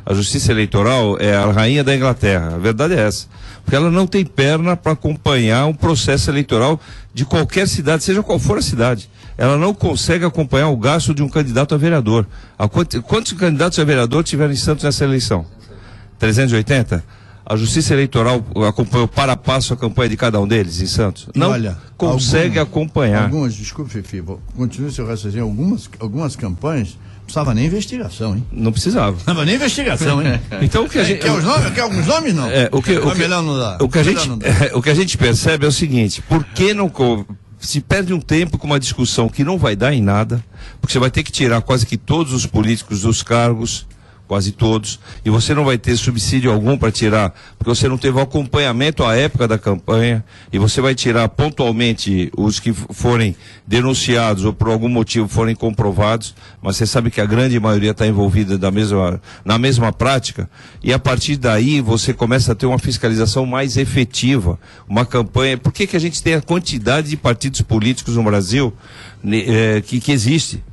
A Justiça Eleitoral é a rainha da Inglaterra, a verdade é essa. Porque ela não tem perna para acompanhar um processo eleitoral de qualquer cidade, seja qual for a cidade. Ela não consegue acompanhar o gasto de um candidato a vereador. Quantos candidatos a vereador tiveram em Santos nessa eleição? 380? A Justiça Eleitoral acompanhou para a passo a campanha de cada um deles em Santos? Não consegue acompanhar. Desculpe, Fifi, continue seu raciocínio. Algumas campanhas não precisava nem investigação, hein? Não precisava. Não precisava nem investigação, hein? Então o que a gente... Quer alguns nomes, não? Melhor não dá. O que a gente percebe é o seguinte, por que não... Se perde um tempo com uma discussão que não vai dar em nada, porque você vai ter que tirar quase que todos os políticos dos cargos, quase todos, e você não vai ter subsídio algum para tirar, porque você não teve o acompanhamento à época da campanha, e você vai tirar pontualmente os que forem denunciados ou por algum motivo forem comprovados, mas você sabe que a grande maioria está envolvida na mesma prática, e a partir daí você começa a ter uma fiscalização mais efetiva, uma campanha. Por que a gente tem a quantidade de partidos políticos no Brasil que existe?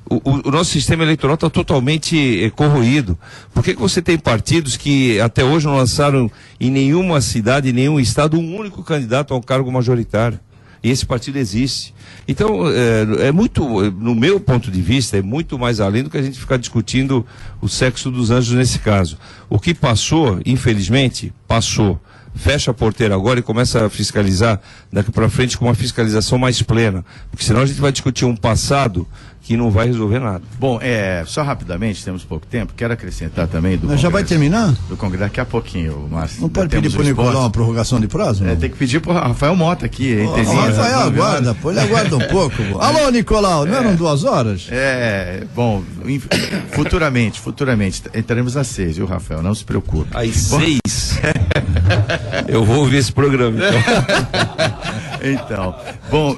O nosso sistema eleitoral está totalmente corroído. Por que você tem partidos que até hoje não lançaram em nenhuma cidade, em nenhum estado, um único candidato ao cargo majoritário? E esse partido existe. Então, no meu ponto de vista, é muito mais além do que a gente ficar discutindo o sexo dos anjos nesse caso. O que passou, infelizmente, passou. Fecha a porteira agora e começa a fiscalizar daqui para frente com uma fiscalização mais plena. Porque senão a gente vai discutir um passado que não vai resolver nada. Bom, só rapidamente, temos pouco tempo, quero acrescentar também do já vai terminar? Do Congresso daqui a pouquinho, Márcio. Não pode pedir para o Nicolau uma prorrogação de prazo? Tem que pedir para o Rafael Mota aqui. Rafael aguarda, ele aguarda um pouco. Alô, Nicolau, não eram 2 horas? Bom, futuramente entraremos às 6, viu, Rafael? Não se preocupe. Às 6? Eu vou ouvir esse programa, então. Bom,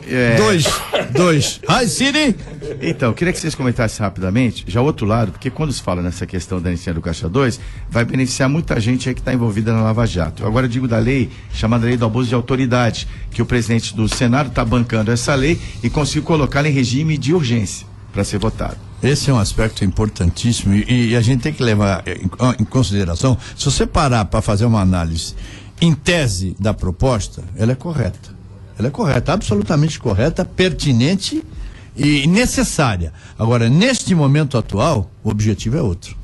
Dois. Hi, City! Então, eu queria que vocês comentassem rapidamente, já o outro lado, porque quando se fala nessa questão da anistia do Caixa 2, vai beneficiar muita gente aí que está envolvida na Lava Jato. Eu agora digo da lei, chamada Lei do Abuso de Autoridade, que o presidente do Senado está bancando essa lei e conseguiu colocá-la em regime de urgência para ser votado. Esse é um aspecto importantíssimo e a gente tem que levar em consideração, se você parar para fazer uma análise em tese da proposta, ela é correta. Ela é correta, absolutamente correta, pertinente e necessária. Agora, neste momento atual, o objetivo é outro.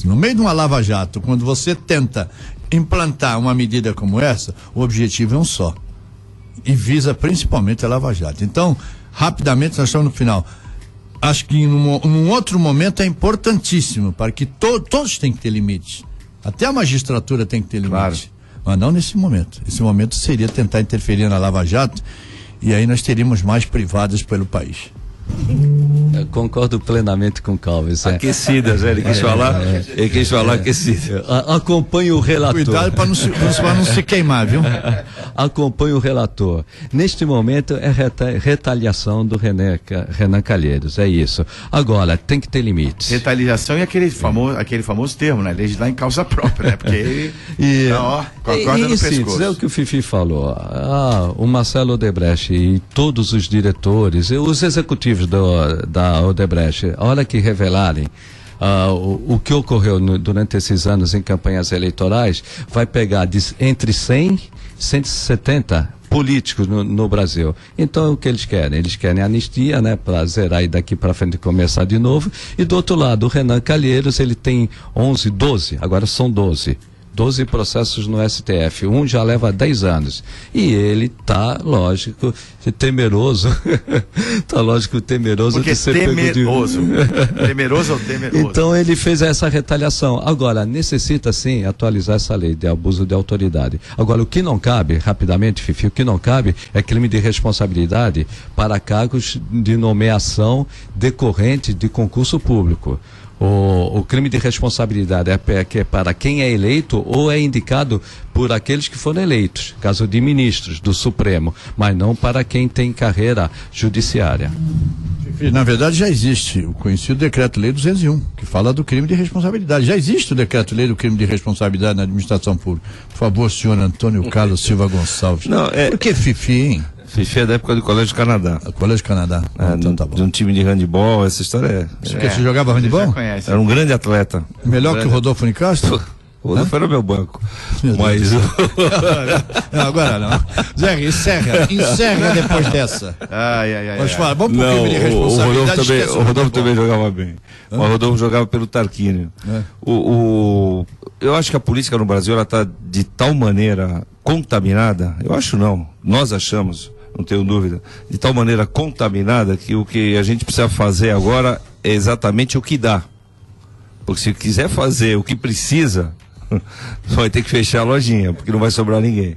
No meio de uma lava-jato, quando você tenta implantar uma medida como essa, o objetivo é um só. e visa principalmente a Lava Jato. Então, rapidamente, nós estamos no final. Acho que num outro momento é importantíssimo, para que todos têm que ter limite. Até a magistratura tem que ter limite. Claro. Mas não nesse momento. Esse momento seria tentar interferir na Lava Jato, e aí nós teríamos mais privadas pelo país. Eu concordo plenamente com o Calves. Aquecidas, ele quis falar. Ele quis falar aquecidas. Acompanhe o relator. Cuidado para não se queimar, viu? Acompanhe o relator. Neste momento é retaliação do Renan Calheiros, é isso. Agora, tem que ter limites. Retaliação e aquele famoso termo, né? Legislar em causa própria, né? Porque ele concorda no pescoço. É o que o Fifi falou. O Marcelo Odebrecht e todos os diretores, os executivos da Odebrecht, a hora que revelarem o que ocorreu durante esses anos em campanhas eleitorais, vai pegar entre 100 e 170 políticos no Brasil. Então, o que eles querem? Eles querem anistia, né, para zerar e daqui para frente começar de novo. E do outro lado, o Renan Calheiros, ele tem 12, agora são 12 processos no STF, um já leva 10 anos, e ele tá, lógico, temeroso porque de ser temeroso ou temeroso. Então ele fez essa retaliação. Agora, necessita sim atualizar essa lei de abuso de autoridade. Agora, o que não cabe, rapidamente, Fifi, o que não cabe é crime de responsabilidade para cargos de nomeação decorrente de concurso público. O crime de responsabilidade é para quem é eleito ou é indicado por aqueles que foram eleitos, caso de ministros do Supremo, mas não para quem tem carreira judiciária. Na verdade, já existe o conhecido Decreto-Lei 201, que fala do crime de responsabilidade. Já existe o Decreto-Lei do crime de responsabilidade na administração pública. Por favor, senhor Antônio Carlos Silva Gonçalves. Por que Fifi, hein? Fifi é da época do Colégio Canadá. Colégio Canadá. Então tá bom. De um time de handebol, essa história Você jogava handebol? Era um grande atleta. Melhor que o Rodolfo Nicastro? O Rodolfo era meu banco. Mas não, agora não. Zé, encerra depois dessa. Mas fala, vamos pro crime de responsabilidade. O Rodolfo também jogava bem. O Rodolfo jogava pelo Tarquínio. Eu acho que a política no Brasil, ela tá de tal maneira contaminada, eu acho não, nós achamos, não tenho dúvida, de tal maneira contaminada que o que a gente precisa fazer agora é exatamente o que dá. Porque se quiser fazer o que precisa, vai ter que fechar a lojinha, porque não vai sobrar ninguém.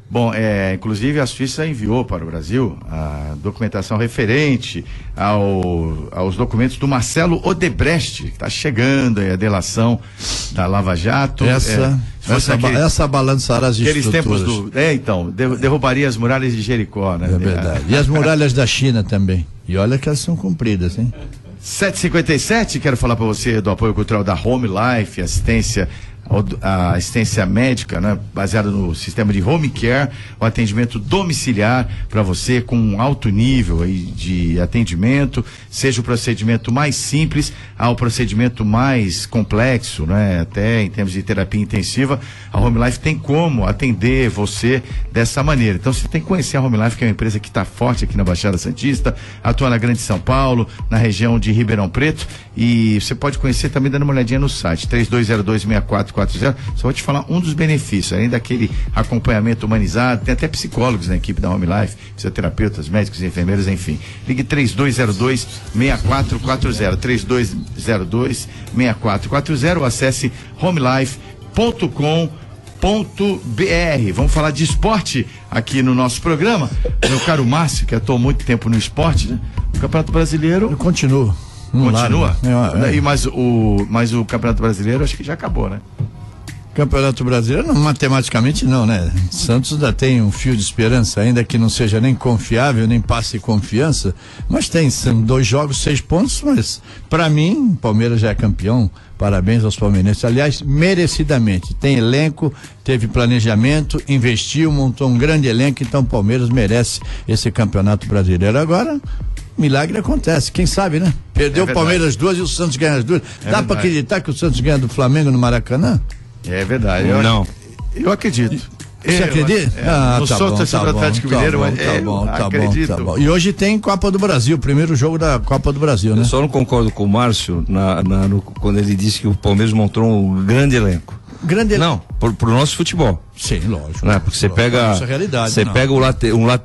Bom, inclusive a Suíça enviou para o Brasil a documentação referente aos documentos do Marcelo Odebrecht, que está chegando aí a delação da Lava Jato. Essa balançará as estruturas. Tempos derrubaria as muralhas de Jericó, né? É verdade. E as muralhas da China também. E olha que elas são cumpridas, hein? 7h57, quero falar para você do apoio cultural da Home Life, a assistência médica, né, baseada no sistema de home care, o atendimento domiciliar para você com um alto nível aí de atendimento, seja o procedimento mais simples ao procedimento mais complexo, né, até em termos de terapia intensiva. A Home Life tem como atender você dessa maneira. Então você tem que conhecer a Home Life, que é uma empresa que está forte aqui na Baixada Santista, atua na Grande São Paulo, na região de Ribeirão Preto, e você pode conhecer também dando uma olhadinha no site 3202-6440. Só vou te falar um dos benefícios, além daquele acompanhamento humanizado, tem até psicólogos na equipe da Home Life, fisioterapeutas, médicos, enfermeiros, enfim. Ligue 3202-6440, 3202-6440, ou acesse homelife.com.br. Vamos falar de esporte aqui no nosso programa. Meu caro Márcio, que atuou muito tempo no esporte, né? O Campeonato Brasileiro... Eu continuo. Continua? Mas o Campeonato Brasileiro acho que já acabou, né? Campeonato Brasileiro, não, matematicamente não, né? Santos ainda tem um fio de esperança, ainda que não seja nem confiável, nem passe confiança, mas são 2 jogos, 6 pontos, mas para mim, o Palmeiras já é campeão. Parabéns aos palmeirenses, aliás, merecidamente. Tem elenco, teve planejamento, investiu, montou um grande elenco, então o Palmeiras merece esse Campeonato Brasileiro. Agora, milagre acontece, quem sabe, né? Perdeu o Palmeiras 2 e o Santos ganha as 2. Dá para acreditar que o Santos ganha do Flamengo no Maracanã? É verdade. Eu acredito. Você acredita? Não sou torcedor do Atlético Mineiro, mas acredito. Tá bom. E hoje tem Copa do Brasil, primeiro jogo da Copa do Brasil, né? Eu só não concordo com o Márcio quando ele disse que o Palmeiras montou um grande elenco. Grande... Não, pro nosso futebol. Sim, lógico. Né? Porque você pega. Nossa realidade, você pega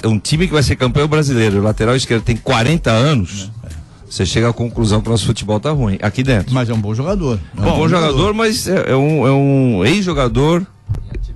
um time que vai ser campeão brasileiro, o lateral esquerdo tem 40 anos. Você chega à conclusão que o nosso futebol tá ruim, aqui dentro. Mas é um bom jogador. Bom jogador, mas é um ex-jogador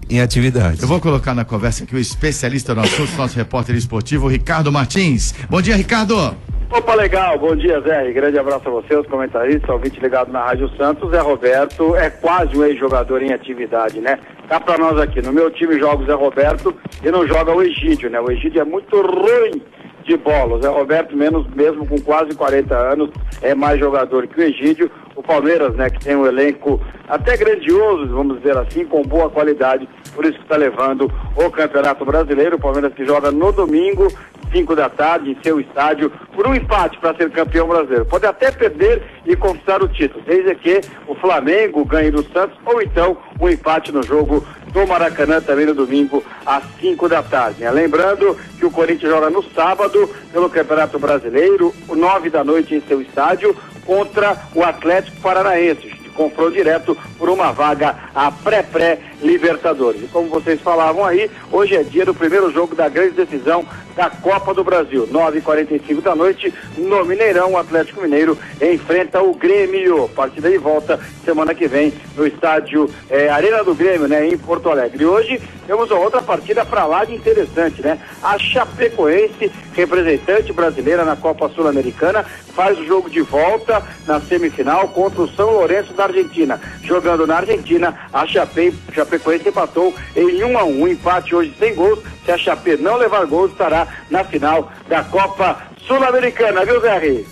em atividade. Eu vou colocar na conversa aqui o especialista no assunto, nosso repórter esportivo, Ricardo Martins. Bom dia, Ricardo. Opa, legal. Bom dia, Zé. Grande abraço a você, os comentaristas, ouvinte ligado na Rádio Santos. Zé Roberto é quase um ex-jogador em atividade, né? Tá pra nós aqui. No meu time joga o Zé Roberto e não joga o Egídio, né? O Egídio é muito ruim de bola. O Zé Roberto, mesmo com quase 40 anos, é mais jogador que o Egídio. O Palmeiras, né, que tem um elenco até grandioso, vamos dizer assim, com boa qualidade, por isso que está levando o Campeonato Brasileiro. O Palmeiras que joga no domingo, 5 da tarde, em seu estádio, por um empate para ser campeão brasileiro. Pode até perder e conquistar o título, desde que o Flamengo ganhe do Santos, ou então um empate no jogo do Maracanã, também no domingo, às 5 da tarde. Né? Lembrando que o Corinthians joga no sábado, pelo Campeonato Brasileiro, 9 da noite em seu estádio, contra o Atlético Paranaense, confronto direto por uma vaga a pré-Libertadores. E como vocês falavam aí, hoje é dia do primeiro jogo da grande decisão da Copa do Brasil. 9h45 da noite, no Mineirão, o Atlético Mineiro enfrenta o Grêmio. Partida de volta semana que vem no estádio Arena do Grêmio, né, em Porto Alegre. E hoje temos uma outra partida para lá de interessante, né? A Chapecoense, representante brasileira na Copa Sul-Americana, faz o jogo de volta na semifinal contra o São Lourenço da Argentina. Jogando na Argentina, a Chapecoense empatou em 1-1. Um empate hoje sem gols. Se a Chape não levar gols, estará na final da Copa Sul-Americana, viu, Zé?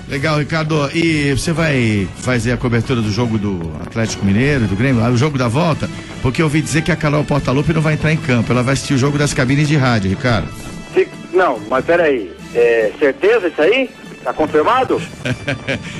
Legal, Ricardo. E você vai fazer a cobertura do jogo do Atlético Mineiro, do Grêmio, o jogo da volta? Porque eu ouvi dizer que a Carol Portaluppi não vai entrar em campo. Ela vai assistir o jogo das cabines de rádio, Ricardo. Não, mas peraí. Certeza isso aí? Tá confirmado?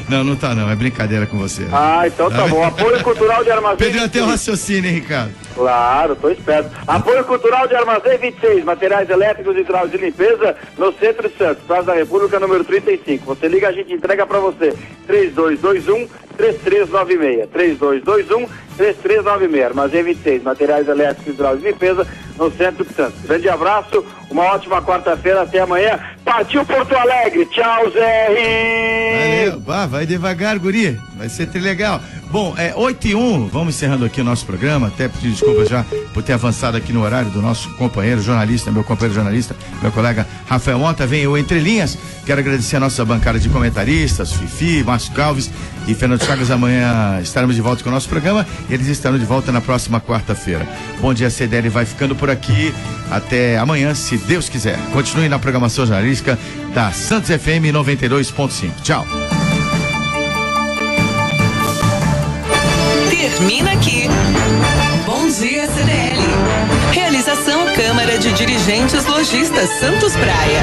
Não tá não, é brincadeira com você. Ah, então tá bom. Apoio Cultural de Armazém. Perdeu até o raciocínio, hein, Ricardo? Claro, tô esperto. Apoio Cultural de Armazém 26, materiais elétricos e hidráulicos de limpeza no Centro de Santos, Praça da República, número 35. Você liga, a gente entrega pra você. 3221-3396. 3221-3396. Armazém 26, materiais elétricos e hidráulicos de limpeza no Centro de Santos. Grande abraço, uma ótima quarta-feira, até amanhã. Partiu Porto Alegre. Tchau, Zé. Valeu, vai devagar, guri. Vai ser legal. Bom, 8h01, vamos encerrando aqui o nosso programa, até pedir desculpas já por ter avançado aqui no horário do nosso companheiro jornalista, meu companheiro jornalista, meu colega Rafael Mota, vem o Entre Linhas. Quero agradecer a nossa bancada de comentaristas, Fifi, Márcio Calves e Fernando Chagas. Amanhã estaremos de volta com o nosso programa e eles estarão de volta na próxima quarta-feira. Bom dia, CDL vai ficando por aqui. Até amanhã, se Deus quiser. Continue na programação jornalística da Santos FM 92.5. Tchau. Termina aqui. Bom dia, CDL. Realização Câmara de Dirigentes Lojistas Santos Praia.